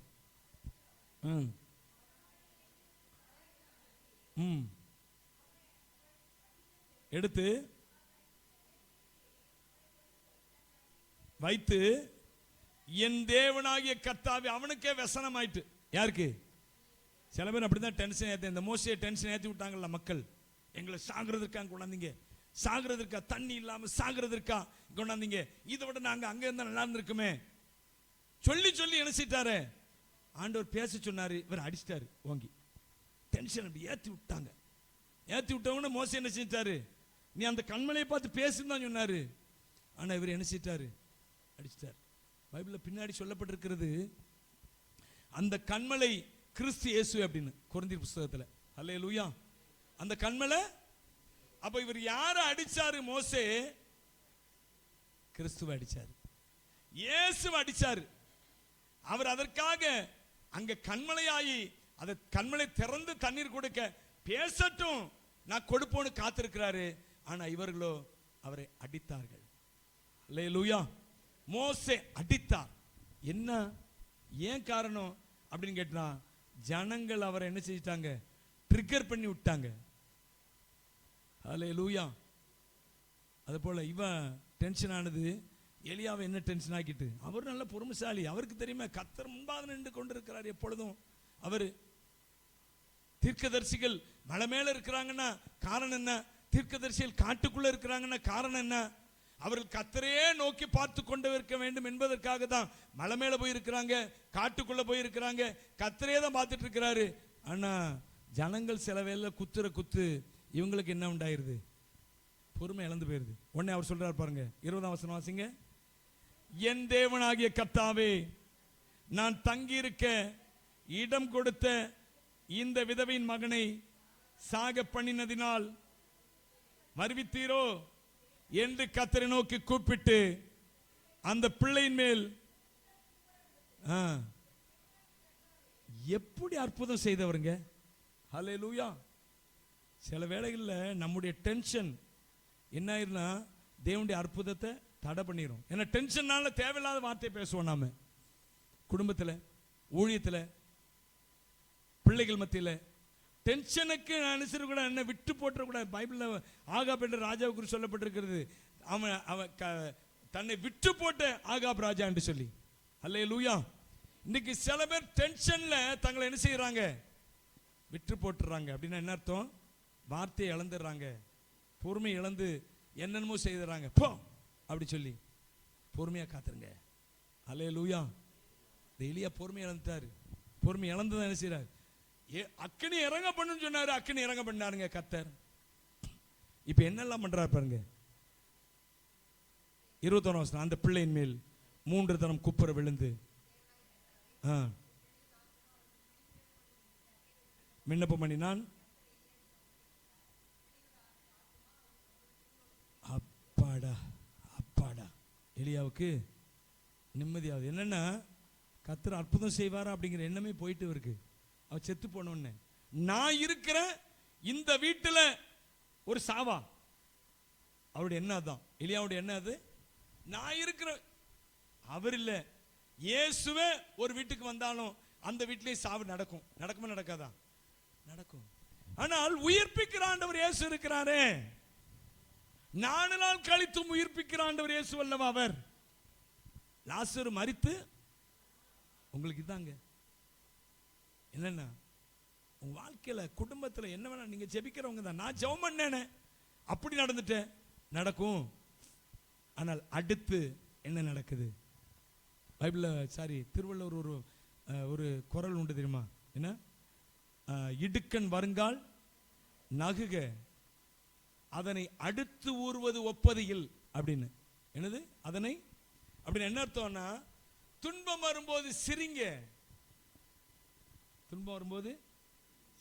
எடுத்து வைத்து என் தேவனாகிய கர்த்தாவே, அவனுக்கே व्यसனம் ஆயிட்டு. யாருக்கு? சில பேர் அப்படிதான் டென்ஷன் ஏத்தி, இந்த மோசே டென்ஷன் ஏத்தி விட்டாங்கல்ல மக்கள். எங்களை சாகிறதுக்கா கொண்டாந்தீங்க, சாகிறதுக்கா, தண்ணி இல்லாம சாகிறதுக்கா கொண்டாந்தீங்க, இதை விட நாங்க அங்க இருந்தா நல்லா இருந்திருக்குமே சொல்லி சொல்லி நினைச்சிட்டாரு. ஆண்டவர் பேச சொன்னாரு, இவர் அடிச்சிட்டாரு ஓங்கி. டென்ஷன் அப்படி ஏத்தி விட்டாங்க. ஏத்தி விட்டவங்க மோசே என்ன செஞ்சிட்டாரு, நீ அந்த கண்மலையை பார்த்து பேசுன்னு தான் சொன்னாரு. ஆனா இவர் என்ன செஞ்சிட்டாரு, அடிச்சிட்டார். பைபிள்ல பின்னாடி சொல்லப்பட்டிருக்கிறது, அந்த கண்மலை கிறிஸ்து இயேசு அப்படின்னு கொரிந்தியர் புத்தகத்துல. அல்லேலூயா. அந்த கண்மலை. அப்ப இவர் யார அடிச்சாரு? மோசே கிறிஸ்துவை அடிச்சாரு, இயேசுவை அடிச்சாரு. அவர் அதற்காக அங்க கண்மலையாயி அதை கண்மலை திறந்து தண்ணீர் கொடுக்க பேசட்டும் நான் கொடுப்போன்னு காத்திருக்கிறாரு. ஆனா இவர்களோ அவரை அடித்தார்கள். அல்லேலூயா. மோசே அடித்தார். என்ன ஏன் காரணம் அப்படின்னு கேட்டா, ஜனங்கள் அவரை என்ன செஞ்சிட்டாங்க, ட்ரிகர் பண்ணி விட்டாங்க. அல்லேலூயா. அது போல இவன் டென்ஷன் ஆனது எலியாவை என்ன டென்ஷன் ஆக்கிட்டு, அவர் நல்ல பொறுமைசாலி, அவருக்கு தெரியுமா கர்த்தர் முன்பாக நின்று கொண்டிருக்கிறார் எப்பொழுதும். அவர் தீர்க்கதரிசிகள் மலை மேல இருக்கிறாங்கன்னா காரணம் என்ன, தீர்க்கதரிசிகள் காட்டுக்குள்ள இருக்கிறாங்கன்னா காரணம் என்ன, அவர்கள் கர்த்தரையே நோக்கி பார்த்து கொண்டு இருக்க வேண்டும் என்பதற்காக தான் மலை மேல போயிருக்கிறாங்க, காட்டுக்குள்ள போயிருக்கிறாங்க, கர்த்தரையே தான் பார்த்துட்டு இருக்கிறாரு. ஆனா ஜனங்கள் சில வேளை குத்துற குத்து இவங்களுக்கு என்ன உண்டாயிருது, பொறுமை இழந்து போயிருது. உடனே அவர் சொல்றாரு பாருங்க, 20ஆம் வசனம் வாசிங்க. என் தேவனாகிய கர்த்தாவே, நான் தங்கியிருக்க இடம் கொடுத்த இந்த விதவையின் மகனை சாக பண்ணினதினால் வருவித்தீரோ என்று கர்த்தரை நோக்கி கூப்பிட்டு அந்த பிள்ளையின் மேல் எப்படி அற்புதம் செய்தவருங்க. ஹல்லேலூயா. சில வேளைகளில் நம்முடைய டென்ஷன் என்ன ஆயிருன்னா தேவனுடைய அற்புதத்தை தடை பண்ணிடும். ஏன்னா டென்ஷன்னால தேவையில்லாத வார்த்தையை பேசுவோம். நாம குடும்பத்தில், ஊழியத்தில், பிள்ளைகள் மத்தியில் டென்ஷனுக்கு அனுசரிக்க கூட என்ன விட்டு போட்டுற கூட. பைபிளில் ஆகாப் என்ற ராஜாவை குறித்து சொல்லப்பட்டிருக்கிறது, அவன் தன்னை விட்டு போட்ட ஆகாப் ராஜா என்று சொல்லி. அல்லேலூயா. இன்னைக்கு சில பேர் டென்ஷன்ல தங்களை என்ன செய்யறாங்க, விட்டு போட்டுறாங்க. அப்படின்னா என்ன அர்த்தம், வார்த்தையை இழந்துடுறாங்க, பொறுமை இழந்து என்னென்னமோ செய்துறாங்க. போ அப்படி சொல்லி பொறுமையா காத்துருங்க. அல்லேலூயா. எலியா பொறுமை இழந்துட்டாரு. பொறுமை இழந்துதான் என்ன செய்யறாரு, அக்கினி இறங்க பண்ணுன்னு சொன்னாரு, அக்கினி இறங்க பண்ணாருங்க கர்த்தர். இப்ப என்னெல்லாம் பண்றாரு பாருங்க. 21ஆம் வசனம். அந்த பிள்ளையின் மேல் 3 தரம் குப்புற விழுந்து விண்ணப்பம் பண்ணினான். அப்பாடா அப்பாடா, எலியாவுக்கு நிம்மதியாகுது. என்னன்னா கர்த்தர் அற்புதம் செய்வாரா அப்படிங்கிற எண்ணமே போயிட்டு இருக்கு. அவ செத்து போனோன்னு, நான் இருக்கிற இந்த வீட்டில் ஒரு சாவா, அவருடைய என்ன தான், எலியாவுடைய என்ன அது, நான் இருக்கிற அவர் இல்ல, இயேசுவே ஒரு வீட்டுக்கு வந்தாலும் அந்த வீட்டிலே சாவு நடக்கும். நடக்குமா நடக்காதா? நடக்கும். ஆனால் உயிர்ப்பிக்கிற ஆண்டவர் இயேசு இருக்கிறாரே, 4 நாள் கழித்தும் உயிர்ப்பிக்கிற ஆண்டவர் இயேசு அல்லவா அவர். லாசரு மரித்து, உங்களுக்கு இதாங்க என்னன்னா, உங்க வாழ்க்கையில குடும்பத்தில் என்ன வேணா நீங்க ஜெபிக்கிறவங்க தான். நான் ஜெபம் பண்ணேனே அப்படி நடந்துட்டேன், நடக்கும். ஆனால் அடுத்து என்ன நடக்குது? பைபிள்ல திருவள்ளுவர் ஒரு குறள் உண்டு தெரியுமா, என்ன, இடுக்கண் வருங்கால் நகுக அதனை அடுத்து ஊறுவது ஒப்பது இல் அப்படின்னு. என்னது அதனை அப்படின்னு என்ன அர்த்தம்னா, துன்பம் வரும்போது சிரிங்க, துன்பம் வரும்போது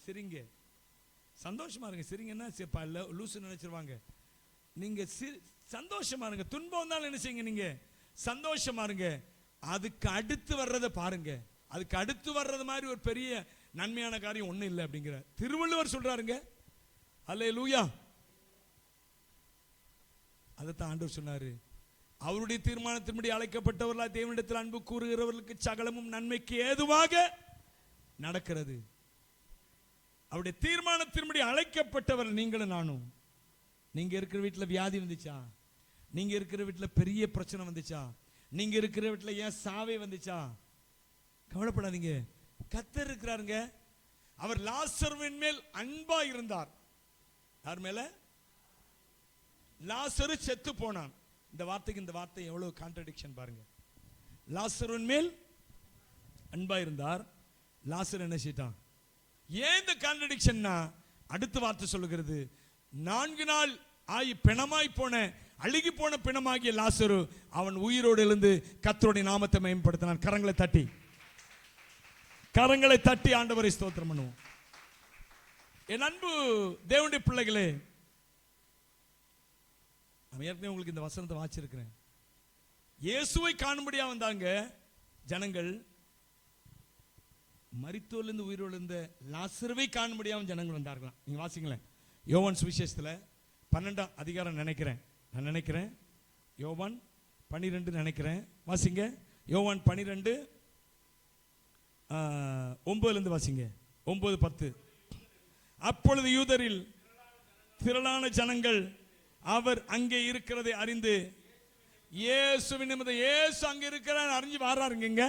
சிரிங்க, சந்தோஷமா இருங்க. சிரிங்கன்னா லூசு நினைச்சிருவாங்க. நீங்க சந்தோஷமா இருங்க. துன்பம் வந்தாலும் என்ன செய்யுங்க, நீங்க சந்தோஷமா இருங்க. அதுக்கு அடுத்து வர்றதை பாருங்க. அதுக்கு அடுத்து வர்றது மாதிரி ஒரு பெரிய நன்மையான காரியம் ஒண்ணும் இல்லை அப்படிங்கிற திருவள்ளுவர் சொல்றாருங்க. அல்லேலூயா. அதைத்தான் ஆண்டவர் சொன்னாரு. அவருடைய தீர்மானத்தின்படி அழைக்கப்பட்டவர்களாய் தேவனிடத்தில் அன்பு கூறுகிறவர்களுக்கு சகலமும் நன்மைக்கு ஏதுவாக நடக்கிறது. அவருடைய தீர்மானத்தின்படி அழைக்கப்பட்டவர் நீங்களும் நானும். நீங்க இருக்கிற வீட்டில் வியாதி வந்துச்சா, நீங்க இருக்கிற வீட்டில் பெரிய பிரச்சனை வந்துச்சா, நீங்க இருக்கிற வீட்டில் ஏன் சாவே வந்துச்சா, கவலைப்படாதீங்க. கர்த்தர் இருக்கிறாருங்க. அவர் லாசருவின் மேல் அன்பா இருந்தார். யார் மேல? லாசரு செத்து போனான். இந்த வார்த்தைக்கு இந்த வார்த்தை எவ்வளவு கான்ட்ரடிக்ஷன் பாருங்க. லாசருவின் மேல் அன்பா இருந்தார். லாசர் என்ன செய்தான்? ஏன் இந்த கான்ட்ரடிக்ஷன்னா, அடுத்த வார்த்தை சொல்லுகிறது, 4 நாள் ஆகி பிணமாய் போன அழுகி போன பிணமாகிய லாசரு அவன் உயிரோடு எழுந்து கர்த்தருடைய நாமத்தை மேம்படுத்தினான். கரங்களை தட்டி ஆண்டவரை ஸ்தோத்திரம் பண்ணுவோம். என் அன்பு தேவனுடைய பிள்ளைகளே, நான் ஏற்கனவே உங்களுக்கு இந்த வசனத்தை வாசிச்சிருக்கிறேன். இயேசுவை காணும்படியா வந்தாங்க ஜனங்கள். மரித்தோரிலிருந்து உயிரோடு இருந்த லாசருவை காணும்படியாகவும் ஜனங்கள் வந்தார்களாம். நீங்க வாசிங்களேன். யோவான் சுவிசேஷத்தில் 12ஆம் அதிகாரம் நினைக்கிறேன், நான் நினைக்கிறேன் யோவான் 12 நினைக்கிறேன். வாசிங்க. யோவான் 12 9 வாசிங்க. 9:10. அப்பொழுது யூதரில் திரளான ஜனங்கள் அவர் அங்கே இருக்கிறதை அறிந்து இயேசுவின் நிமித்தம், இயேசு அங்கே இருக்கிறார் அறிஞ்சு வர்றாருங்க.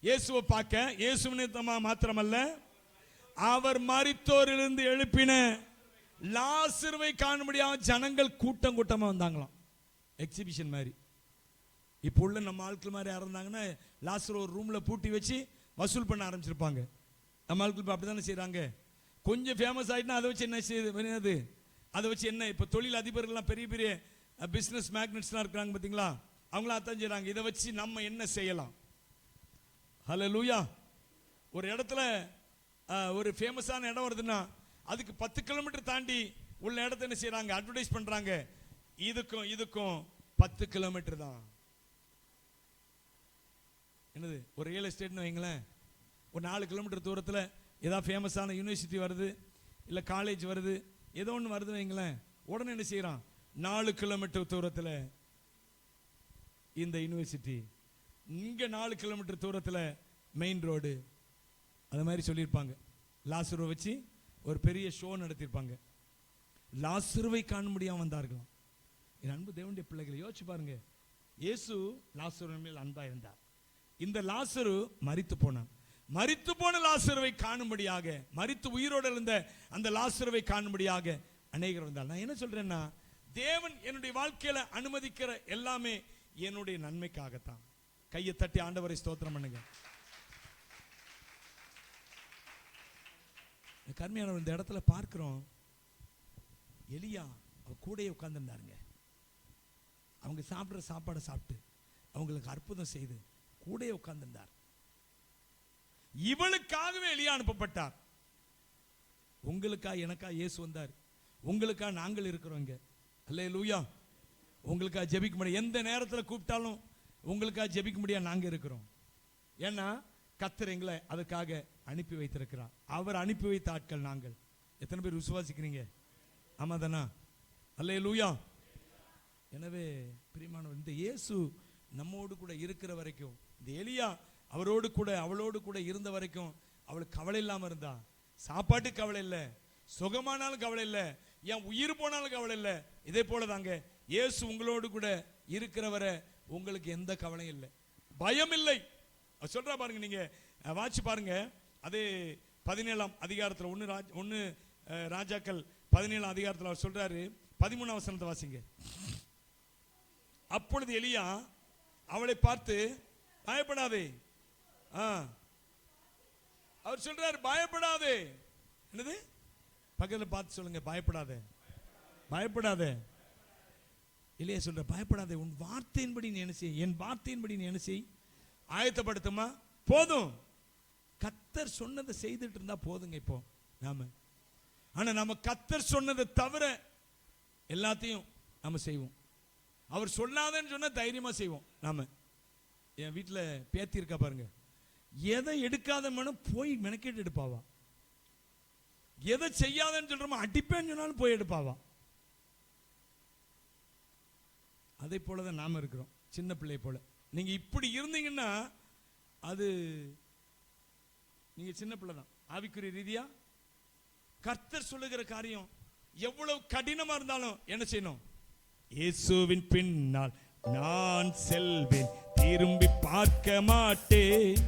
இயேசுவை பார்க்க. இயேசுவின் நிமித்தமா மாத்திரமல்ல, அவர் மரித்தோரிலிருந்து எழுப்பின லாசருவை காணும்படியாக ஜனங்கள் கூட்டம் கூட்டமா வந்தாங்களாம். எக்ஸிபிஷன் மாதிரி. இப்போ உள்ள நம்ம ஆட்கள் மாதிரி இருந்தாங்கன்னா லாசர் ஒரு ரூம்ல பூட்டி வச்சு வசூல் பண்ண ஆரம்பிச்சிருப்பாங்க. நம்ம ஆட்கள் அப்படித்தானே செய்யறாங்க. கொஞ்சம் ஃபேமஸ் ஆயிட்டுனா அதை வச்சு என்ன செய்யுது, அதை வச்சு என்ன, இப்போ தொழில் அதிபர்கள்லாம் பெரிய பெரிய பிசினஸ் மேக்னட்ஸ்லாம் இருக்கிறாங்க பார்த்தீங்களா, அவங்களாம் அதான் செய்யறாங்க. இதை வச்சு நம்ம என்ன செய்யலாம். ஹல்லேலூயா. ஒரு இடத்துல ஒரு ஃபேமஸான இடம் வருதுன்னா அதுக்கு 10 கிலோமீட்டர் தாண்டி உள்ள இடத்த என்ன செய்யறாங்க, அட்வர்டைஸ் பண்றாங்க. இதுக்கும் 10 கிலோமீட்டர் தான். என்னது, ஒரு ரியல் எஸ்டேட்னு வைங்களேன். ஒரு 4 கிலோமீட்டர் தூரத்தில் ஏதாவது ஃபேமஸான யூனிவர்சிட்டி வருது, இல்லை காலேஜ் வருது, ஏதோ ஒன்று வருது வைங்களேன். உடனே என்ன செய்யறான், 4 கிலோமீட்டர் தூரத்தில் இந்த யூனிவர்சிட்டி, இங்கே 4 கிலோமீட்டர் தூரத்தில் மெயின் ரோடு. அது மாதிரி சொல்லியிருப்பாங்க. லாசருவை வச்சு ஒரு பெரிய ஷோ நடத்தியிருப்பாங்க. லாசருவை காணும்படியாக வந்தார்களாம். என் அன்பு தேவனுடைய பிள்ளைகளை யோசிச்சு பாருங்க. இயேசு லாசரு மேல் அன்பா இருந்தார். இந்த லாசரு மரித்து போனான். மரித்து போன லாசருவை காணும்படியாக, மரித்து உயிரோடு இருந்த அந்த லாசருவை காணும்படியாக அநேகர் வந்தார். நான் என்ன சொல்றேன்னா, தேவன் என்னுடைய வாழ்க்கையில அனுமதிக்கிற எல்லாமே என்னுடைய நன்மைக்காகத்தான். கையை தட்டி ஆண்டவரை ஸ்தோத்திரம் பண்ணுங்க. கர்மியானவர் இந்த இடத்துல பார்க்கிறோம். எலியா அவர் கூடயே உட்கார்ந்துருந்தாருங்க. அவங்க சாப்பிட்ற சாப்பாடை சாப்பிட்டு அவங்களுக்கு அற்புதம் செய்து கூடயே உட்கார்ந்திருந்தார். இவளுக்காகவே எலியா அனுப்பப்பட்டார். உங்களுக்காக எனக்கா இயேசு வந்தார். உங்களுக்காக நாங்கள் இருக்கிறோம் இங்க. அல்லேலூயா. உங்களுக்காக ஜெபிக்க முடியும். எந்த நேரத்தில் கூப்பிட்டாலும் உங்களுக்காக ஜெபிக்க முடியாது, நாங்க இருக்கிறோம். ஏன்னா கர்த்தர் எங்களை அதுக்காக அனுப்பி வைத்திருக்கிறார். அவர் அனுப்பி வைத்த ஆட்கள் நாங்கள். எத்தனை பேர் விசுவாசிக்கிறீங்க? ஆமாதானா? அல்லேலூயா. எனவே பிரியமானவர், இந்த இயேசு நம்மோடு கூட இருக்கிற வரைக்கும், இந்த எலியா அவரோடு கூட அவளோடு கூட இருந்த வரைக்கும் அவளுக்கு கவலை இல்லாம இருந்தா. சாப்பாட்டுக்கு கவலை இல்லை, சுகமானாலும் கவலை இல்லை, ஏன் உயிர் போனாலும் கவலை இல்லை. இதே போல தாங்க இயேசு உங்களோடு கூட இருக்கிறவரை உங்களுக்கு எந்த கவலையும் இல்லை, பயம் இல்லை. சொல்றா பாருங்க, நீங்க வாட்சி பாருங்க. அதே 17ஆம் அதிகாரத்தில் 1 ராஜாக்கள் 17ஆம் அதிகாரத்தில் அவர் சொல்றாரு. 13ஆம் வசனத்தை வாசிங்க. அப்பொழுது எலியா அவளை பார்த்து, பயப்படாதே. அவர் சொல்றாரு, பயப்படாதே. என்னது? பக்கத்தில் பார்த்து சொல்லுங்க, பயப்படாதே, பயப்படாதே. எலியா சொல்ற, பயப்படாதே, உன் வார்த்தையின்படி நீ என்ன செய், என் வார்த்தையின்படி நீ என்ன செய், ஆயத்தப்படுத்துமா, போதும். கர்த்தர் சொன்னதை செய்துட்டு இருந்தா போதுங்க. இப்போ நாம ஆனா நம்ம கர்த்தர் சொன்னதை தவிர எல்லாத்தையும் நம்ம செய்வோம். அவர் சொல்லாதன்னு சொன்னா தைரியமா செய்வோம். நாம என் வீட்டில் பேத்தி இருக்கா பாருங்க, எதை எடுக்காத மனம் போய் மெனக்கேட்டு எடுப்பாவா. எதை செய்யாதன்னு சொல்றோமோ அடிப்பேன்னு சொன்னாலும் போய் எடுப்பாவா. அதே போலதான் நாம இருக்கிறோம், சின்ன பிள்ளை போல. நீங்க இப்படி இருந்தீங்கன்னா அது நீங்க சின்ன பிள்ளை தான். ஆவிக்குரிய ரீதியா கர்த்தர் சொல்லுகிற காரியம் எவ்வளவு கடினமா இருந்தாலும் என்ன செய்யணும்? இயேசுவின் பின்னால் நான் செல்வேன், திரும்பி பார்க்க மாட்டேன்,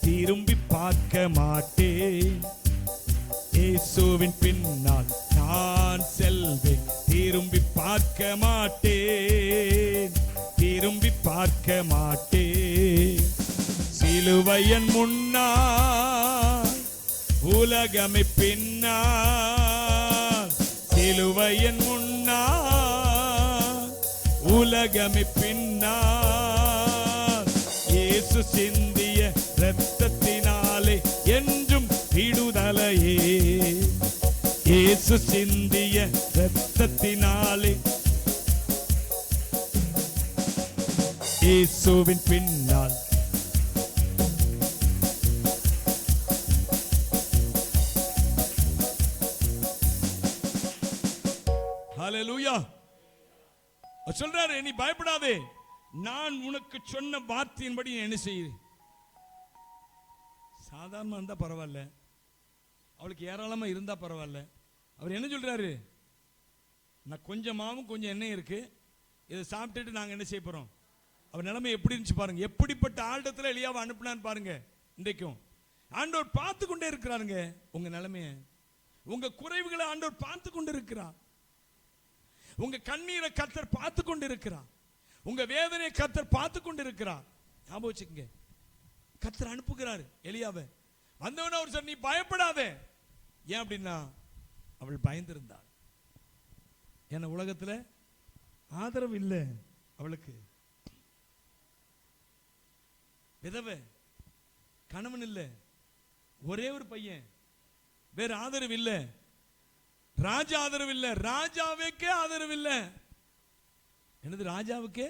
திரும்பி பார்க்க மாட்டேன். இயேசுவின் பின்னால் நான் செல்வேன், திரும்பி பார்க்க மாட்டேன், திரும்பி பார்க்க மாட்டேன். சிலுவையின் முன்னால் உலகமை பின்னால், சிலுவையின் முன்னால் உலகமை பின்னால். இயேசு சிந்திய இரத்தத்தினாலே என்றும் விடுதலையே, இயேசு சிந்திய இரத்தத்தினாலே. இயேசுவின் பின்னால் ஹல்லேலூயா சொல்றாரு, நீ பயப்படாதே, நான் உனக்கு சொன்ன வார்த்தையின்படி என்ன செய்யுது. சாதாரணமா இருந்தா பரவாயில்ல, அவளுக்கு ஏராளமா இருந்தா பரவாயில்ல. அவர் என்ன சொல்றாரு? நான் கொஞ்சம் மாவும் கொஞ்சம் எண்ணெய் இருக்கு, இதை சாப்பிட்டுட்டு நாங்க என்ன செய்ய போறோம். அவர் நிலைமை எப்படி இருந்துச்சு பாருங்க. எப்படிப்பட்ட ஆழ்டத்துல எலியாவை அனுப்பினான்னு பாருங்க. இன்றைக்கும் ஆண்டவர் பார்த்து கொண்டே இருக்கிறாருங்க உங்க நிலைமைய, உங்க குறைவுகளை ஆண்டவர் பார்த்து கொண்டு இருக்கிறார். உங்க கண்ணீரை கர்த்தர் பார்த்து கொண்டு இருக்கிறார். உங்க வேதனையை கர்த்தர் பார்த்து கொண்டு இருக்கிறார். ஞாபகம் வச்சுக்கங்க, கர்த்தர் அனுப்புகிறார் எலியாவை. வந்தவன அவர் சொன்ன, நீ பயப்படாதே. ஏன் அப்படின்னா அவள் பயந்திருந்தாள். ஏன்னா உலகத்துல ஆதரவு இல்லை அவளுக்கு. விதவை, கணவன் இல்லை, ஒரே ஒரு பையன், வேற ஆதரவு இல்லை. ராஜா ஆதரவு இல்லை, ராஜாவுக்கே ஆதரவு இல்லை. என்னது ராஜாவுக்கே?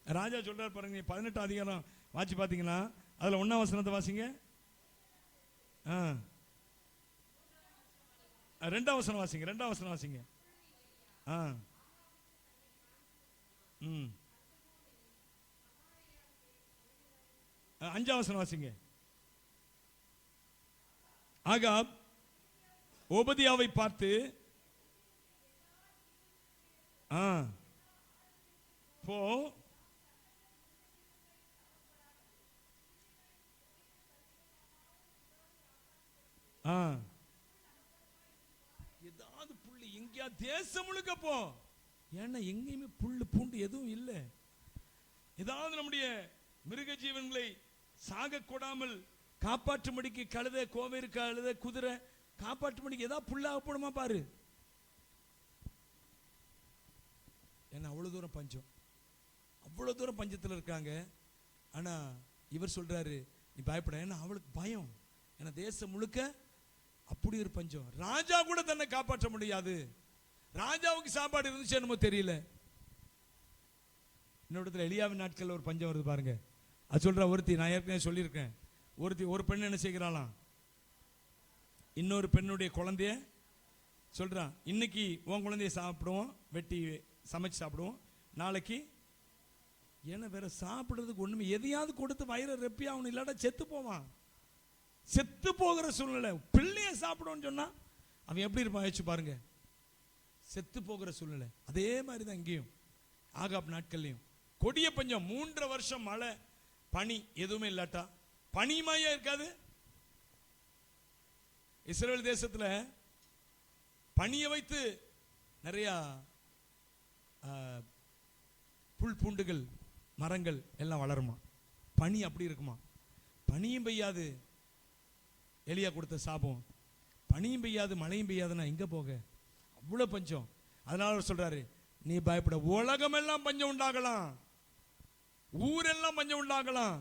ராஜா சொல்றாரு பாருங்க, 18 அதிகாரம் வாசி பாத்தீங்கன்னா அதுல 1ஆம் வசனத்தை வாசிங்க. 2ஆம் வசனம் வாசிங்க, 2ஆம் வசனம் வாசிங்க. 5ஆம் வசனம் வாசிங்க. ஆகாப் ஓபதியாவை பார்த்து, போ, ஏதாவது புள்ளி எங்கேயா தேசம் முழுக்க போ. ஏன்னா எங்கேயுமே புல்லு பூண்டு எதுவும் இல்லை. ஏதாவது நம்முடைய மிருக ஜீவன்களை சாக கொடாமல் காப்பாற்றும்படிக்கு கழுதை, கோவேறு கழுதை, குதிரை காப்பாற்றும்படிக்கு ஏதாவது புல்லாக போடுமா பாரு. ஏன்னா அவ்வளவு தூரம் பஞ்சம், அவ்வளவு தூரம் பஞ்சத்தில் இருக்காங்க. ஆனா இவர் சொல்றாரு, நீ பயப்பட. ஏன்னா அவளுக்கு பயம். ஏன்னா தேசம் முழுக்க அப்படி ஒரு பஞ்சம். ராஜா கூட தன்னை காப்பாற்ற முடியாது. ராஜாவுக்கு சாப்பாடு இருந்துச்சு என்னமோ தெரியல. இன்னொரு எலியாவின் நாட்கள் ஒரு பஞ்சம் வருது பாருங்க. அது சொல்ற ஒருத்தி, நான் ஏற்கனவே சொல்லியிருக்கேன், ஒருத்தி, ஒரு பெண் என்ன செய்கிறாளாம், இன்னொரு பெண்ணுடைய குழந்தைய சொல்றான், இன்னைக்கு உன் குழந்தைய சாப்பிடுவோம், வெட்டி சமைச்சு சாப்பிடுவோம், நாளைக்கு ஏன்னா வேற சாப்பிடுறதுக்கு ஒண்ணுமே, எதையாவது கொடுத்து வயிறை ரெப்பி அவனு இல்லாட்டா செத்து போவான். செத்து போகிற சூழ்நிலை. பிள்ளைய சாப்பிடுவோன்னு சொன்னா அவன் எப்படி இருப்பான் யோசிச்சு பாருங்க. செத்து போகிற சூழ்நிலை. அதே மாதிரி தான் இங்கேயும் ஆகாப் நாட்கள்லையும் கொடிய பஞ்சம். 3 வருஷம் மழை, பனி எதுவுமே இல்லாட்டா பனிமயா இருக்காது. இஸ்ரவேல் தேசத்துல பனியை வைத்து நிறைய புல் பூண்டுகள், மரங்கள் எல்லாம் வளருமா. பனி அப்படி இருக்குமா. பனியும் பெய்யாது, எலியா கொடுத்த சாபம். பனியும் பெய்யாது, மழையும் பெய்யாதுன்னா எங்க போக? அவ்வளவு பஞ்சம். அதனால அவர் சொல்றாரு, நீ பயப்பட. உலகம் எல்லாம் பஞ்சம் உண்டாகலாம், ஊரெல்லாம் பஞ்சம் உண்டாகலாம்,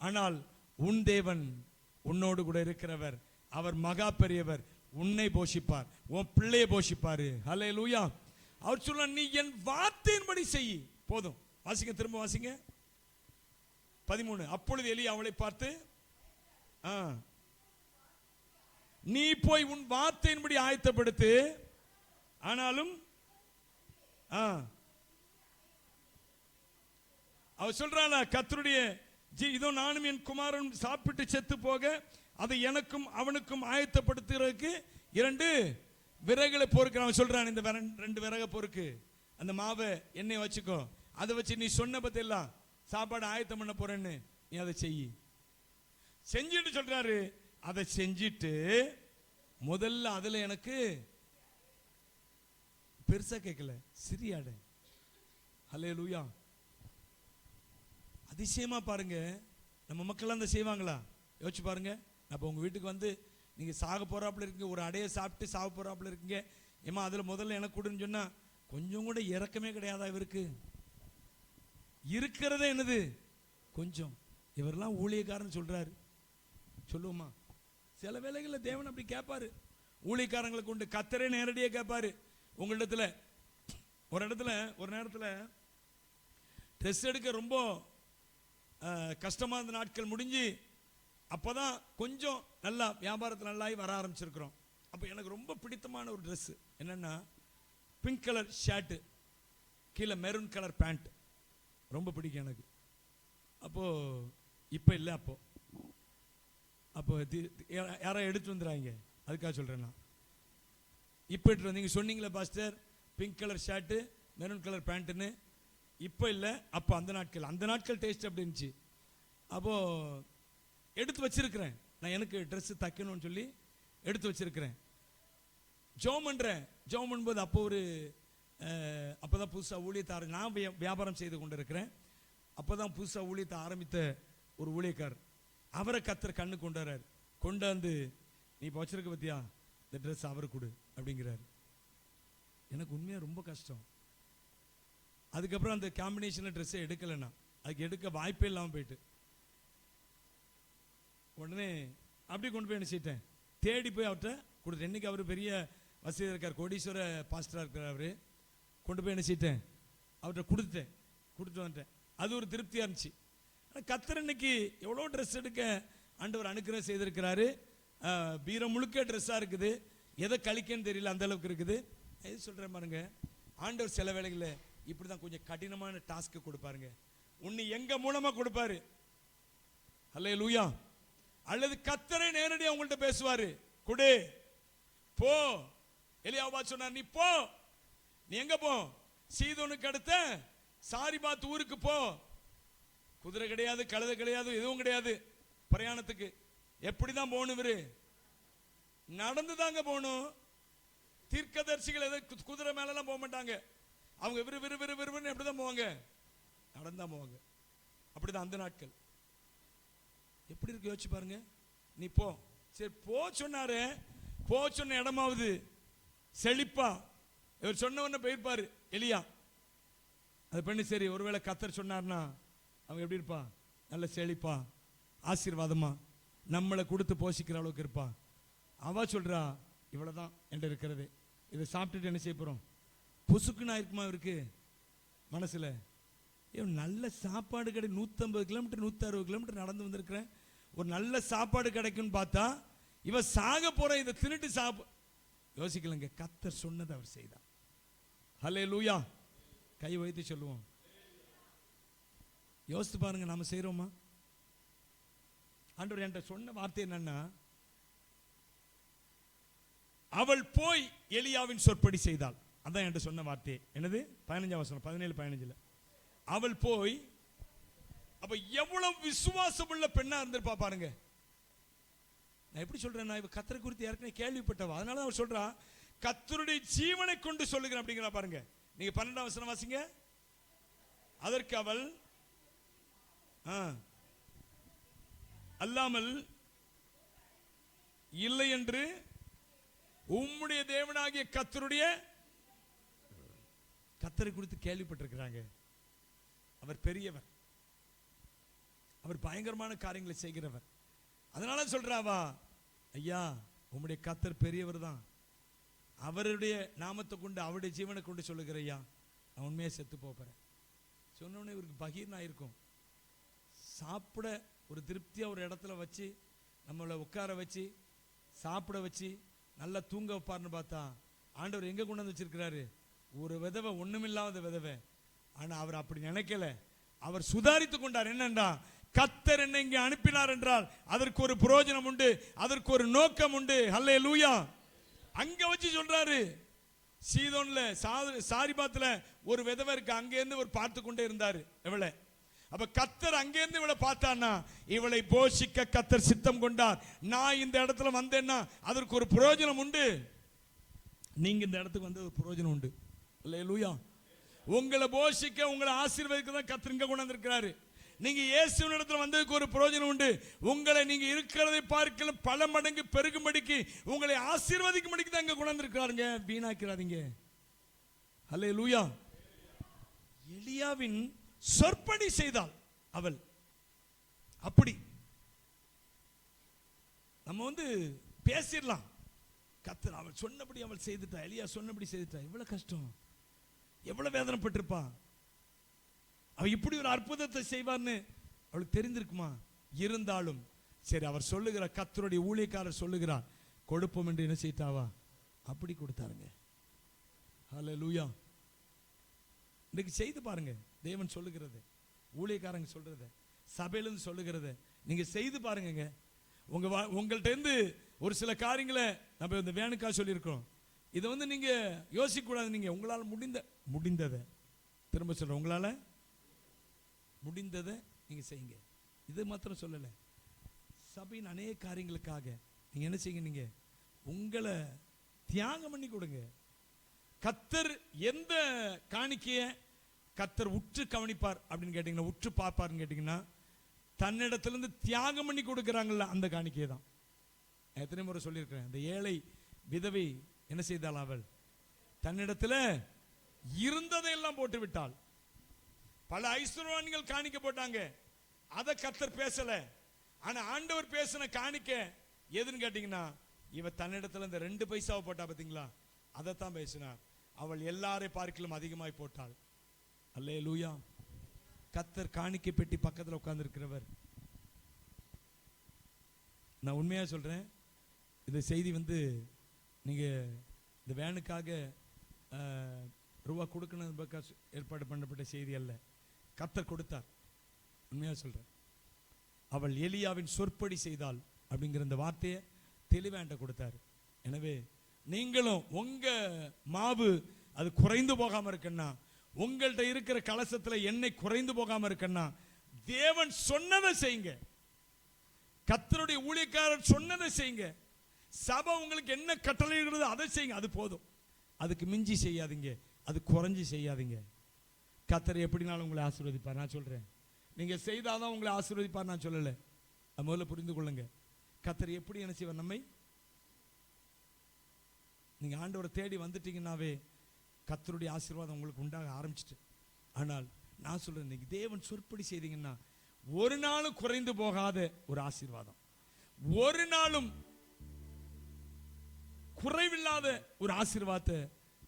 ஆனால் உன் தேவன் உன்னோடு கூட இருக்கிறவர். அவர் மகா பெரியவர், உன்னை போஷிப்பார், உன் பிள்ளையை போஷிப்பாரு. ஹல்லேலூயா. அவர் சொல்ல, நீ என் வார்த்தையின்படி செய். போதும். வாசிங்க, திரும்ப வாசிங்க 13. அப்பொழுது எலியா அவளை பார்த்து, நீ போய் உன் வார்த்தையின்படி ஆயத்தப்படுத்து. ஆனாலும் அவ சொல்றாள, கர்த்தருடைய இதோ நானும் என் குமாரன் சாப்பிட்டு செத்து போக அதை எனக்கும் அவனுக்கும் ஆயத்தப்படுத்துறதுக்கு 2 விறகுகளை பொறுக்க. அவன் சொல்றான், இந்த 2 விறக பொறுக்கு, அந்த மாவை எண்ணெய் வச்சுக்கோ, அதை வச்சு நீ சொன்ன பத்தியெல்லாம் சாப்பாடு ஆயத்தம் பண்ண போறேன்னு நீ அதை செய். செஞ்சுட்டு சொல்றாரு, அதை செஞ்சிட்டு முதல்ல அதுல எனக்கு பெருசா கேட்கல, சிறியாடு. ஹல்லேலூயா. அதிசயமா பாருங்க, நம்ம மக்கள் அந்த செய்வாங்களா? யோசிச்சு பாருங்க. அப்போ உங்க வீட்டுக்கு வந்து நீங்க சாக போறாப்புல இருக்கீங்க, ஒரு அடைய சாப்பிட்டு சாக போறாப்புல இருக்கீங்க, ஏமா அதுல முதல்ல எனக்கு கொடுன்னு சொன்னா கொஞ்சம் கூட இறக்கமே கிடையாதா இவருக்கு? இருக்கிறதே என்னது? கொஞ்சம். இவரெல்லாம் ஊழியக்காரன் சொல்றாரு. சொல்லுவோமா? சில வேளைகளில் தேவன் அப்படி கேட்பாரு. ஊழியக்காரங்களை கொண்டு கர்த்தரே நேரடியாக கேட்பாரு. உங்களிடத்துல ஒரு நேரத்தில் ட்ரெஸ் எடுக்க ரொம்ப கஷ்டமாக இருந்த நாட்கள் முடிஞ்சு அப்போதான் கொஞ்சம் நல்லா வியாபாரத்தில் நல்லாகி வர ஆரம்பிச்சிருக்கிறோம். அப்போ எனக்கு ரொம்ப பிடித்தமான ஒரு ட்ரெஸ்ஸு என்னென்னா, பிங்க் கலர் ஷர்ட்டு, கீழே மெரூன் கலர் பேண்ட், ரொம்ப பிடிக்கும் எனக்கு. அப்போது இப்போ இல்லை, அப்போ யாரோ எடுத்து வந்துடுறாங்க, அதுக்காக சொல்கிறேன் நான். இப்போ எடுத்து நீங்கள் சொன்னீங்களே pastor, pink colour shirt maroon colour பேண்ட்டுன்னு, இப்போ இல்லை, அப்போ அந்த நாட்கள் டேஸ்ட் அப்படி இருந்துச்சு. அப்போது எடுத்து வச்சிருக்கிறேன் நான், எனக்கு ட்ரெஸ்ஸு தைக்கணும்னு சொல்லி எடுத்து வச்சிருக்கிறேன். ஜெபம் பண்ணும்போது அப்போ தான் புதுசாக ஊழியத்தை நான் வியாபாரம் செய்து கொண்டு இருக்கிறேன். அப்போ தான் புதுசாக ஊழியத்தை ஆரம்பித்த ஒரு ஊழியக்கார், அவரை கர்த்தர் கண்ணு கொண்டாரு. கொண்டாந்து, நீ இப்போ வச்சிருக்க பத்தியா, இந்த ட்ரெஸ் அவருக்கு கொடு அப்படிங்கிறாரு. எனக்கு உண்மையாக ரொம்ப கஷ்டம். அதுக்கப்புறம் அந்த காம்பினேஷனில் ட்ரெஸ்ஸை எடுக்கலைன்னா, அதுக்கு எடுக்க வாய்ப்பே இல்லாமல் போயிட்டு, உடனே அப்படி கொண்டு போய் என்ன செய்யிட்டேன், தேடி போய் அவர்கிட்ட கொடுத்தேன். இன்னைக்கு அவர் பெரிய வசதியாக இருக்கார், கோடீஸ்வர பாஸ்டராக இருக்கிறார். அவர் கொண்டு போய் என்ன செய்யிட்டேன், அவர்கிட்ட கொடுத்துட்டு வந்துட்டேன். அது ஒரு திருப்தியாக இருந்துச்சு. ஆனால் கர்த்தர் இன்னைக்கு எவ்வளோ ட்ரெஸ் எடுக்க ஆண்டவர் அனுக்கிரகம் செய்திருக்கிறாரு. பீரம் முழுக்க ட்ரெஸ்ஸாக இருக்குது, எதை கழிக்கன்னு தெரியல, அந்த அளவுக்கு இருக்குது. எது சொல்கிறேன் பாருங்க, ஆண்டவர் சில வேளைகளில் இப்படி தான் கொஞ்சம் கடினமான டாஸ்க்கு கொடுப்பாருங்க. உன்னை எங்க மூலமாக கொடுப்பாரு. ஹல்லேலூயா. அல்லது கர்த்தரே நேரடியாக உங்கள்கிட்ட பேசுவாரு, கொடு, போ. எலியாவா சொன்னார், நீ போ, நீ எங்க போ, சீதோனுக்கு அடுத்த சாரிபாத் ஊருக்கு போ. குதிரை கிடையாது, கழுதை கிடையாது, எதுவும் கிடையாது பிரயாணத்துக்கு. எப்படிதான் போகணும்? இவரு நடந்து தாங்க போகணும். தீர்க்கதரிசிகள் எதை குதிரை மேலாம் போக மாட்டாங்க. அவங்க விறுவிறுன்னு எப்படிதான் போவாங்க? நடந்தான் போவாங்க. அப்படிதான் அந்த நாட்கள். எப்படி இருக்கு யோசிச்சு பாருங்க. நீ போ, சரி போ சொன்னாரு, போ சொன்ன இடமாவது செழிப்பா இவர் சொன்ன உடனே போயிருப்பாரு எலியா. அது பண்ணி சரி, ஒருவேளை கர்த்தர் சொன்னார்னா அவங்க எப்படி இருப்பா? நல்ல செழிப்பா, ஆசீர்வாதமா, நம்மளை கொடுத்து போஷிக்கிற அளவுக்கு இருப்பா. அவ சொல்றா, இவ்வளவுதான் என்கிட்ட இருக்கிறது, இதை சாப்பிட்டுட்டு என்ன செய்ய போறோம்? பொசுக்குன்னு ஆயிருக்குமா இருக்கு மனசுல? நல்ல சாப்பாடு கடை 150 கிலோமீட்டர் 160 கிலோமீட்டர் நடந்து வந்திருக்கிறேன், ஒரு நல்ல சாப்பாடு கிடைக்கும்னு பார்த்தா இவ சாக போற, இதை தின்னுட்டு யோசிக்கலங்க. கர்த்தர் சொன்னதை அவர் செய்தார். ஹல்லேலூயா. கை வைத்து சொல்லுவோம். யோசித்து பாருங்க, நாம செய்யறோமா? ஆண்டவர் என்கிட்ட சொன்ன வார்த்தை என்னன்னா, அவள் போய் எலியாவின் சொற்படி செய்தாள். அதான் என்கிட்ட சொன்ன வார்த்தை. என்னது? 15ஆம் வசனம், 17-15. அவள் போய், அப்ப எவ்வளவு விசுவாசம் உள்ள பெண்ணா இருந்திருப்பா பாருங்க. நான் எப்படி சொல்றேன், இவ கர்த்தரை குறித்து ஏற்கனவே கேள்விப்பட்டவா, அதனால அவர் சொல்றா, கர்த்தருடைய ஜீவனை கொண்டு சொல்லுகிறேன் அப்படிங்கிறா பாருங்க. நீங்க 12ஆம் வசனம் வாசிங்க. அதற்கு அவள், அல்லாமல் இல்லை என்று உம்முடைய தேவனாகிய கர்த்தருடைய, கர்த்தரை குறித்து கேள்விப்பட்டிருக்கிறாங்க. அவர் பெரியவர், அவர் பயங்கரமான காரியங்களை செய்கிறவர். அதனால சொல்றாவா, ஐயா உம்முடைய கர்த்தர் பெரியவர் தான். அவருடைய நாமத்தை கொண்டு அவருடைய ஜீவனை கொண்டு சொல்லுகிறையா, நான் உண்மையாக செத்து போகிறேன் சொன்னோன்னே இவருக்கு பகீர்னா இருக்கும். சாப்பிட ஒரு திருப்தியாக ஒரு இடத்துல வச்சு நம்மளை உட்கார வச்சு சாப்பிட வச்சு நல்லா தூங்க வைப்பார்னு பார்த்தா ஆண்டவர் எங்கே கொண்டு வந்து வச்சிருக்கிறாரு? ஒரு விதவை, ஒன்றுமில்லாத விதவை. ஆனால் அவர் அப்படி நினைக்கல. அவர் சுதாரித்து கொண்டார். என்னண்டா, கர்த்தர் என்னை இங்கே அனுப்பினார் என்றால் அதற்கு ஒரு பிரயோஜனம் உண்டு, அதற்கு ஒரு நோக்கம் உண்டு. ஹல்லேலூயா. அங்க வச்சு சொல்றாரு. சீதோன்ல சாரிபாத்துல ஒரு விதவை இருக்கு, அங்கேருந்து ஒரு பார்த்து கொண்டே இருந்தாரு இவளை. அப்ப கர்த்தர் அங்கேருந்து இவளை பார்த்தான்னா இவளை போஷிக்க கர்த்தர் சித்தம் கொண்டார். நான் இந்த இடத்துல வந்தேன்னா அதற்கு ஒரு பிரயோஜனம் உண்டு. நீங்க இந்த இடத்துக்கு வந்து ஒரு பிரயோஜனம் உண்டு. அல்லேலூயா. உங்களை போஷிக்க, உங்களை ஆசீர்வதிக்க தான் கர்த்தர் இங்க கொண்டு வந்திருக்கிறாரு. நீங்க இயேசுவின் இடத்துல வந்ததுக்கு ஒரு பிரயோஜனம் உண்டு. உங்களை நீங்க இருக்கிறதை பார்க்கல பல மடங்கு பெருகும்படிக்கு, உங்களை ஆசீர்வதிக்கும்படிக்கு தான் இங்க கொண்டு வந்திருக்கிறாருங்க. வீணாக்கிறாதீங்க. அல்லேலூயா. எலியாவின் சொற்படி செய்தாள் அவள். அப்படி நம்ம வந்து பேசிடலாம். கர்த்தர் அவள் சொன்னபடி அவள் செய்துட்டா, எலியா சொன்னபடி செய்துட்டா. எவ்வளவு கஷ்டம், எவ்வளவு வேதனைப்பட்டிருப்பா. அவ இப்படி ஒரு அற்புதத்தை செய்வார்னு அவளுக்கு தெரிந்திருக்குமா? இருந்தாலும் சரி, அவர் சொல்லுகிறார், கர்த்தருடைய ஊழியக்காரர் சொல்லுகிறார், கொடுப்போம் என்று என்ன செய்தாவா? அப்படி கொடுத்தாருங்க. ஹல்லேலூயா. இன்னைக்கு செய்து பாருங்க. தேவன் சொல்லுகிறது, ஊழியக்காரங்க சொல்றது, சபையிலிருந்து சொல்லுகிறது நீங்க செய்து பாருங்க. உங்கள்கிட்ட இருந்து ஒரு சில காரியங்களை நம்ம இந்த வேணுக்கா சொல்லியிருக்கிறோம். இதை வந்து நீங்க யோசிக்க கூடாது. நீங்க உங்களால் முடிந்ததை, திரும்ப சொல்றேன், உங்களால முடிந்ததை நீங்க செய்யுங்க. இது மாத்திரம் சொல்லலை, சபையின் அநேக காரியங்களுக்காக நீங்க என்ன செய்யுங்க, நீங்க உங்களை தியாகம் பண்ணி கொடுங்க. கர்த்தர் எந்த காணிக்கையை கர்த்தர் உற்று கவனிப்பார் அப்படின்னு கேட்டீங்கன்னா, உற்று பார்ப்பார்னு கேட்டீங்கன்னா, தன்னிடத்திலிருந்து தியாகம் பண்ணி கொடுக்குறாங்கல்ல அந்த காணிக்கையை தான். எத்தனை முறை சொல்லியிருக்கிறேன், இந்த ஏழை விதவை என்ன செய்தாள்? அவள் தன்னிடத்துல இருந்ததையெல்லாம் போட்டு விட்டாள். பல ஐஸ்வர்யவான்கள் காணிக்க போட்டாங்க, அதை கர்த்தர் பேசல. ஆனா ஆண்டவர் பேசின காணிக்க எதுன்னு கேட்டீங்கன்னா, இவ தன்னிடத்துல இந்த 2 பைசாவை போட்டா பாத்தீங்களா, அதைத்தான் பேசினார். அவள் எல்லாரை பார்க்கலும் அதிகமாய் போட்டாள். அல்லேலூயா. கர்த்தர் காணிக்கை பெட்டி பக்கத்தில் உட்கார்ந்து இருக்கிறவர். நான் உண்மையா சொல்றேன், இந்த செய்தி வந்து நீங்க இந்த வேனுக்காக ரூபா கொடுக்கணும் ஏற்பாடு பண்ணப்பட்ட செய்தி அல்ல, கர்த்தர் கொடுத்தார். உண்மையா சொல்றேன். அவள் எலியாவின் சொற்படி செய்தாள் அப்படிங்கிற இந்த வார்த்தையை தெளிவாண்ட கொடுத்தார். எனவே நீங்களும் உங்க மாவு அது குறைந்து போகாம இருக்குன்னா, உங்கள்கிட்ட இருக்கிற கலசத்துல எண்ணெய் குறைந்து போகாம இருக்குன்னா, தேவன் சொன்னதை செய்யுங்க. கர்த்தருடைய ஊழியக்காரர் சொன்னதை செய்யுங்க. சபை உங்களுக்கு என்ன கட்டளையிடுறது அதை செய்யுங்க. அது போதும். அதுக்கு மிஞ்சி செய்யாதீங்க, அது குறைஞ்சி செய்யாதீங்க. கர்த்தர் எப்படினாலும் உங்களை ஆசீர்வதிப்பார். நான் சொல்றேன், நீங்க செய்தாதான் உங்களை ஆசீர்வதிப்பார் நான் சொல்லலை. அது முதல்ல புரிந்து கொள்ளுங்க. கர்த்தர் எப்படி என்ன செய்வார்? நம்மை நீங்க ஆண்டவரை தேடி வந்துட்டீங்கன்னாவே கர்த்தருடைய ஆசீர்வாதம் உங்களுக்கு உண்டாக ஆரம்பிச்சிட்டு. ஆனால் நான் சொல்றேன், நீங்க தேவன் சொற்படி செய்தீங்கன்னா ஒரு நாளும் குறைந்து போகாத ஒரு ஆசீர்வாதம், ஒரு நாளும் குறைவில்லாத ஒரு ஆசீர்வாதத்தை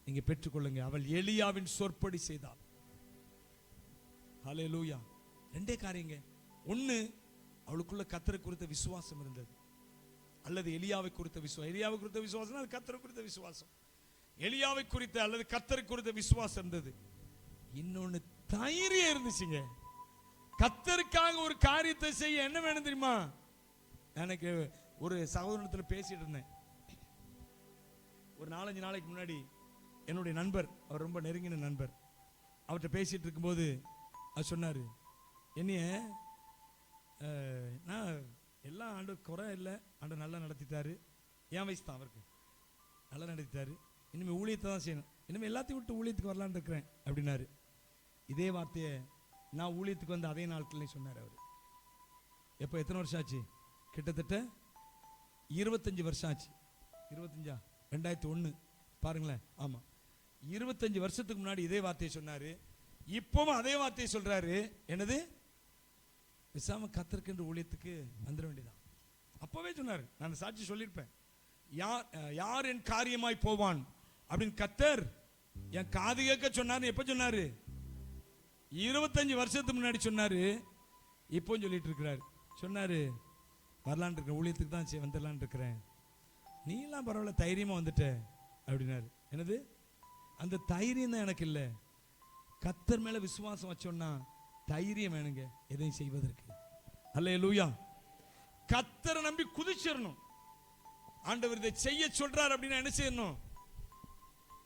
நீங்க பெற்றுக்கொள்ளுங்க. அவள் எலியாவின் சொற்படி செய்தாள். ஹல்லேலூயா. 2 காரியங்க. ஒன்னு, அவளுக்குள்ள கர்த்தரை குறித்த விசுவாசம் இருந்தது, அல்லது எலியாவை குறித்த விசுவாசம். எலியாவை குறித்த விசுவாசம், அது கர்த்தரை குறித்த விசுவாசம். எலியாவை குறித்த அல்லது கர்த்தரை குறித்த விசுவாசம் இருந்தது. இன்னொன்னு தைரியம் இருந்துச்சுங்க. கர்த்தருக்காக ஒரு காரியத்தை செய்ய என்ன வேணும் தெரியுமா? எனக்கு ஒரு சகோதரத்தில் பேசிட்டு இருந்தேன். ஒரு 4-5 நாளைக்கு முன்னாடி என்னுடைய நண்பர், அவர் ரொம்ப நெருங்கின நண்பர், அவர்கிட்ட பேசிட்டு இருக்கும்போது அவர் சொன்னார், என்னைய நான் எல்லாம் ஆண்டு குறை இல்லை, ஆண்டு நல்லா நடத்திட்டாரு, என் வயசு தான் அவருக்கு, நல்லா நடத்திட்டாரு, இனிமேல் ஊழியத்தை தான் செய்யணும், இனிமேல் எல்லாத்தையும் விட்டு ஊழியத்துக்கு வரலான்னு இருக்கிறேன் அப்படின்னாரு. இதே வார்த்தையை நான் ஊழியத்துக்கு வந்து அதே நாட்கள்லையும் சொன்னார் அவர். எப்போ, எத்தனை வருஷம் ஆச்சு? கிட்டத்தட்ட 25 வருஷம் ஆச்சு. 25 2001 பாருங்களேன். ஆமாம், 25 வருஷத்துக்கு முன்னாடி இதே வார்த்தையை சொன்னார். இப்பவும் அதே வார்த்தையை சொல்றாரு. என்னது? விசாம கர்த்தருக்கு ஊழியத்துக்கு வந்துட வேண்டியதான். அப்பவே சொன்னார். நான் சாட்சி சொல்லியிருப்பேன். யார் என் காரியமாய் போவான் அப்படின்னு கர்த்தர் என் காது கேட்க சொன்னாரு. எப்ப சொன்னாரு? 25 வருஷத்துக்கு முன்னாடி சொன்னாரு. இப்போ சொல்லிட்டு இருக்கிறாரு. சொன்னாரு, வரலான் இருக்கிற ஊழியத்துக்கு தான் வந்துடலான் இருக்கிறேன். நீ எல்லாம் பரவாயில்ல, தைரியமா வந்துட்ட அப்படின்னாரு. என்னது? அந்த தைரியம் தான் எனக்கு இல்லை. கர்த்தர் மேல விசுவாசம் வச்சோன்னா தைரியம் வேணுங்க எதையும் செய்வதற்கு. அல்லேலூயா. கர்த்தரை நம்பி குதிச்சிடணும். ஆண்டவர் இதை செய்ய சொல்றார் அப்படின்னா என்ன செய்யணும்?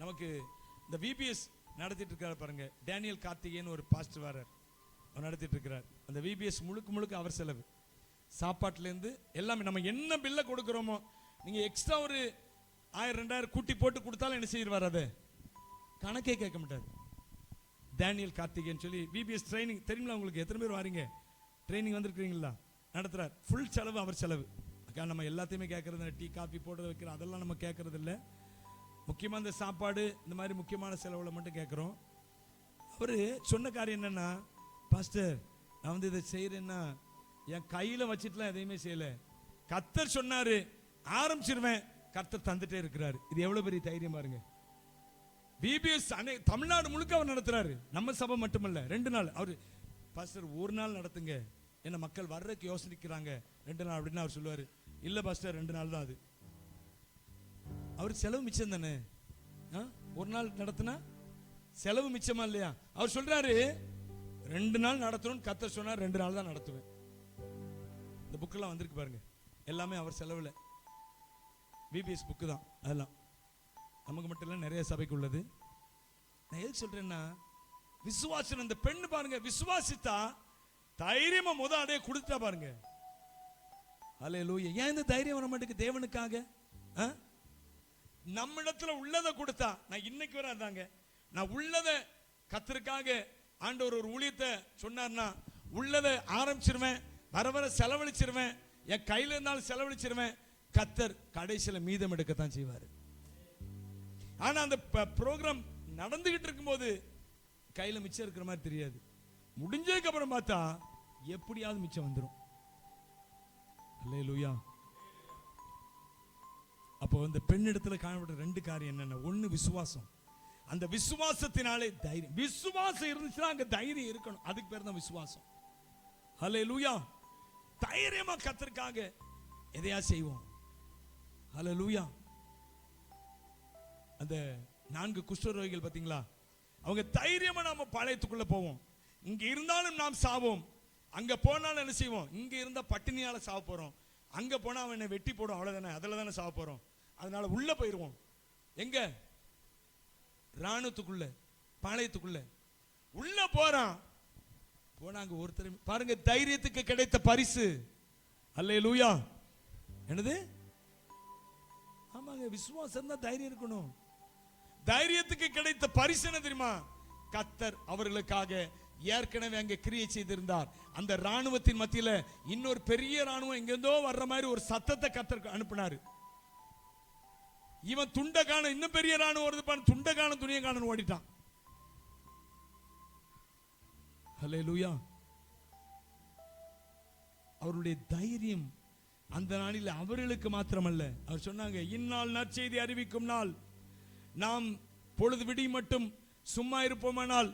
நமக்கு இந்த விபிஎஸ் நடத்திட்டு இருக்காரு பாருங்க, டேனியல் கார்த்திகேயன் ஒரு பாஸ்டர் வாரர், அவர் நடத்திட்டு இருக்கிறார். அந்த விபிஎஸ் முழுக்க அவர் செலவு, சாப்பாட்டுலேருந்து எல்லாமே. நம்ம என்ன பில்லை கொடுக்குறோமோ, நீங்க எக்ஸ்ட்ரா ஒரு 1000-2000 கூட்டி போட்டு கொடுத்தாலும் என்ன செய்வார்? அதை கணக்கே கேட்க மாட்டார். டேனியல் கார்த்திகேயன் சொல்லி விபிஎஸ் ட்ரைனிங் தெரியுங்களா உங்களுக்கு? எத்தனை பேர் வாரீங்க? ட்ரைனிங் வந்திருக்கிறீங்களா? நடத்துறார். ஃபுல் செலவு அவர் செலவு. நம்ம எல்லாத்தையுமே கேட்கறது, டீ காஃபி போடுறது வைக்கிற அதெல்லாம் நம்ம கேட்கறது இல்லை. முக்கியமாக இந்த சாப்பாடு இந்த மாதிரி முக்கியமான செலவுகளை மட்டும் கேட்குறோம். அவர் சொன்ன காரியம் என்னன்னா, பாஸ்டர் நான் வந்து இதை செய்கிறேன்னா என் கையில் வச்சுட்டுலாம் எதையுமே செய்யலை. கர்த்தர் சொன்னார் ஆரம்பிச்சிருவேன், கர்த்தர் தந்துட்டே இருக்கிறாரு. இது எவ்வளோ பெரிய தைரியம் பாருங்க. பிபிஎஸ் தமிழ்நாடு முழுக்க அவர் நடத்துறாரு. நம்ம சபை மட்டுமல்ல. 2 நாள் அவர் பாஸ்டர் 1 நாள் நடத்துங்க, என்ன மக்கள் வர்றதுக்கு யோசிக்கிறாங்க 2 நாள் அப்படின்னு அவர் சொல்லுவார். இல்லை பாஸ்டர் 2 நாள் தான். அது அவருக்கு செலவு மிச்சம் தானே. 1 நாள் நடத்தினா செலவு மிச்சமா இல்லையா? அவர் சொல்றாரு 2 நாள் நடத்தணும். கர்த்தர் சொன்னார் 2 நாள் தான் நடத்துவேன். இந்த புக்கெல்லாம் வந்திருக்கு பாருங்க, எல்லாமே அவர் செலவுல. பிபிஎஸ் புக்கு தான் அதெல்லாம். நமக்கு மட்டும் இல்லை, நிறைய சபைக்கு உள்ளது. நான் எதுக்கு சொல்றேன்னா, விசுவாசம். அந்த பெண்ணு பாருங்க, விசுவாசித்தா தைரியமா அதே கொடுத்தா பாருங்க. அல்லேலூயா. ஏன் இந்த தைரியம் வர மாட்டேங்குது? தேவனுக்காக நம்மிடத்துல உள்ளதை கொடுத்தா. நான் இன்னைக்கு வர அதாங்க, நான் உள்ளதை கர்த்தருக்காக ஆண்டவர் ஒரு ஊழியத்தை சொன்னார்னா உள்ளதை ஆரம்பிச்சிருவேன், வர செலவழிச்சிருவேன், என் கையில இருந்தாலும் செலவழிச்சிருவேன். கர்த்தர் கடைசியில மீதம் எடுக்கத்தான் செய்வார். ஆனா அந்த ப்ரோக்ராம் நடந்துகிட்டு இருக்கும்போது கையில மிச்சம் இருக்கிற மாதிரி தெரியாது. முடிஞ்சதுக்கு அப்புறம் பார்த்தா எப்படியாவது மிச்சம் வந்துடும். அல்லேலூயா. அப்போ இந்த பெண்ணிடத்துல காணப்பட்ட 2 காரியம் என்னன்னா, 1 விசுவாசம். அந்த விசுவாசத்தினாலே தைரியம். விசுவாசம் இருந்துச்சுன்னா அங்க தைரியம் இருக்கணும். அதுக்கு பேர் தான் விசுவாசம். அல்லேலூயா. தைரியமா கர்த்தருக்காக எதையா செய்வோம். அல்லேலூயா. அந்த 4 குஷ்டரோகிகள் பாத்தீங்களா, அவங்க தைரியமா நாம பாளையத்துக்குள்ள போவோம். இங்க இருந்தாலும் நாம் சாவோம், அங்க போனாலும் என்ன செய்வோம்? இங்க இருந்தா பட்டினியால சாவ போறோம், அங்க போனா அவன் என்ன வெட்டி போடும், அவ்வளவுதானே, அதுல தானே சாவ போறோம். அதனால உள்ள போயிருவோம். எங்க? ராணுவத்துக்குள்ள, பாளையத்துக்குள்ள உள்ள போறான். போனாங்க. ஒருத்தர் பாருங்க, தைரியத்துக்கு கிடைத்த பரிசு. அல்லேலூயா. என்னது? ஆமாங்க, விசுவாசம் தான் தைரியம் இருக்கணும். தைரியத்துக்கு கிடைத்த பரிசு என்ன தெரியுமா? கர்த்தர் அவர்களுக்காக ஏற்கனவே அங்கே கிரியை செய்திருந்தார். அந்த ராணுவத்தின் மத்தியில இன்னொரு பெரிய ராணுவம் எங்கேருந்தோ வர்ற மாதிரி ஒரு சத்தத்தை கர்த்தர் அனுப்பினாரு. இவன் துண்ட காண, இன்னும் பெரிய ராணுவம் வருது, துண்ட காண துணியை காண ஓடிட்டான். அல்லேலூயா. அவருடைய தைரியம் அந்த நாளில் அவர்களுக்கு மாத்திரமல்ல. அவர் சொன்னாங்க, இந்நாள் நற்செய்தி அறிவிக்கும் நாள், நாம் பொழுது விடி மட்டும் சும்மா இருப்போமானால்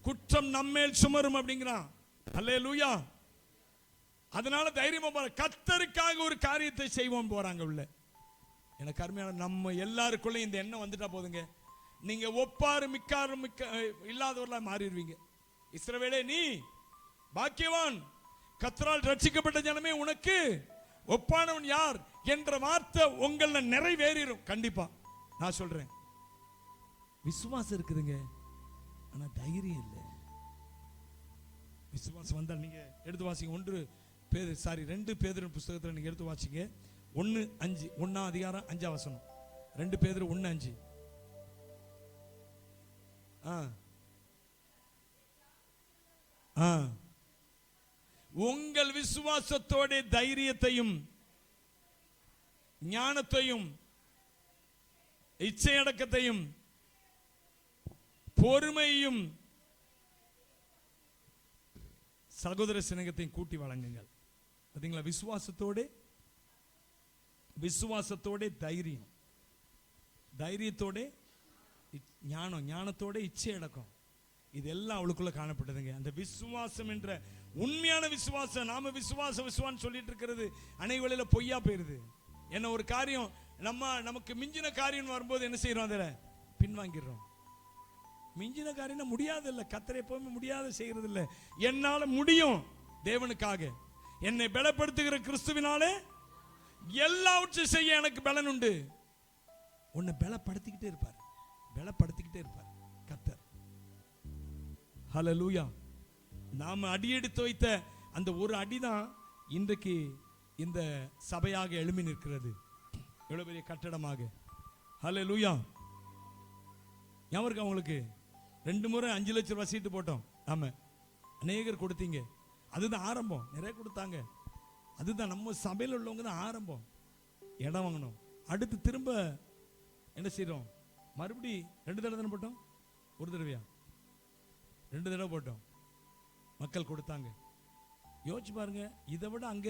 குற்றம் நம்மேல் சுமரும் அப்படிங்கிறான். அல்லேலூயா. அதனால தைரியமா போற, கர்த்தருக்காக ஒரு காரியத்தை செய்வோம் போறாங்க உள்ள. எனக்கு அருமையான, நம்ம எல்லாருக்குள்ள இந்த எண்ணம் வந்துட்டா போதுங்க, நீங்க ஒப்பாரு மிக்காரு இல்லாதவர்களா மாறிடுவீங்க. இஸ்ரவேலே நீ பாக்கியவான், கர்த்தரால் ரட்சிக்கப்பட்ட ஜனமே உனக்கு ஒப்பானவன் யார் என்ற வார்த்தை உங்கள நிறைவேறும். கண்டிப்பா நான் சொல்றேன். விசுவாசம் இருக்குதுங்க, ஆனா தைரியம் இல்லை. விசுவாசம் வந்தால் நீங்க எடுத்து வாசிங்க. 2 பேதுரு புத்தகத்தில் நீங்க எடுத்து வாசிங்க. 1:5, 1ஆம் அதிகாரம் 5ஆம் வசனம். 2 பேதுரு 1:5. உங்கள் விசுவாசத்தோட தைரியத்தையும் ஞானத்தையும் இச்சையடக்கத்தையும் பொறுமையும் சகோதர சிநேகத்தையும் கூட்டி வழங்குங்கள். பாத்தீங்களா? விசுவாசத்தோடு விசுவாசத்தோட தைரியம், தைரியத்தோட ஞானம், ஞானத்தோட இச்சை அடக்கம், இதெல்லாம் அவளுக்குள்ள காணப்பட்டதுங்க. அந்த விசுவாசம் என்ற உண்மையான விசுவாசம், நாம விசுவாசம் சொல்லிட்டு இருக்கிறது அநேக வேளையில பொய்யா போயிருது. என்ன ஒரு காரியம் நமக்கு மிஞ்சின காரியம் வரும்போது என்ன செய்யறோம்? அதில் பின்வாங்கிடுறோம். மிஞ்சின காரியம் முடியாது இல்லை, கர்த்தர் எப்பவுமே முடியாத செய்யறது இல்லை. என்னால முடியும், தேவனுக்காக என்னை பலப்படுத்துகிற கிறிஸ்துவினாலே எல்லாவற்றையும் செய்ய எனக்கு பலன் உண்டு. உன்னை பலப்படுத்திக்கிட்டே இருப்பார், பலப்படுத்திக்கிட்டே இருப்பார் கர்த்தர். ஹல்லேலூயா. நாம அடியெடுத்து வைத்த அந்த ஒரு அடிதான் இன்றைக்கு இந்த சபையாக எழும்பி நிற்கிறது, எவ்வளவு பெரிய கட்டடமாக. ஹல்லேலூயா. ஞாபகம் உங்களுக்கு 2 முறை 5 லட்சம் ரூபாய் சீட்டு போட்டோம், நாம அநேகர் கொடுத்தீங்க. அதுதான் ஆரம்பம், நிறைய கொடுத்தாங்க. அதுதான் நம்ம சபையில் உள்ளவங்க தான் ஆரம்பம். இடம் வாங்கணும், அடுத்து திரும்ப என்ன செய்யறோம்? மறுபடி 2 தடவை தானே போட்டோம், ஒரு தடவையா? 2 தடவை போட்டோம், மக்கள் கொடுத்தாங்க. யோசிச்சு பாருங்க, இதை விட அங்க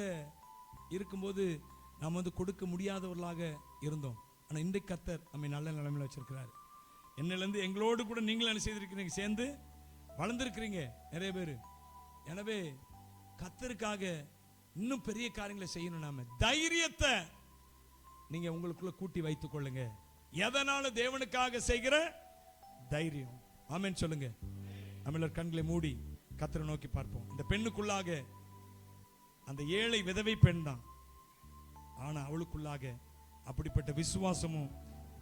இருக்கும்போது நாம் கொடுக்க முடியாதவர்களாக இருந்தோம். ஆனால் இன்றைக்கு கர்த்தர் நம்மை நல்ல நிலைமையில் வச்சிருக்கிறார். என்னிலேருந்து எங்களோடு கூட நீங்களும் என்ன செய்திருக்கிறீங்க? சேர்ந்து வளர்ந்துருக்கிறீங்க நிறைய பேர். எனவே கர்த்தருக்காக இன்னும் பெரிய காரியங்களை செய்யணும். நாம தைரியத்தை நீங்க உங்களுக்குள்ள கூட்டி வைத்துக் கொள்ளுங்க. எதனால தேவனுக்காக செய்கிற தைரியம். ஆமென் சொல்லுங்க. நம்மள கண்களை மூடி கர்த்தரை நோக்கி பார்ப்போம். இந்த பெண்ணுக்குள்ளாக அந்த ஏழை விதவை பெண் தான், ஆனா அவளுக்குள்ளாக அப்படிப்பட்ட விசுவாசமும்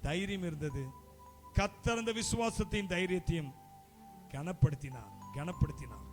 தைரியம் இருந்தது. கர்த்தர் அந்த விசுவாசத்தையும் தைரியத்தையும் கனப்படுத்தினார்.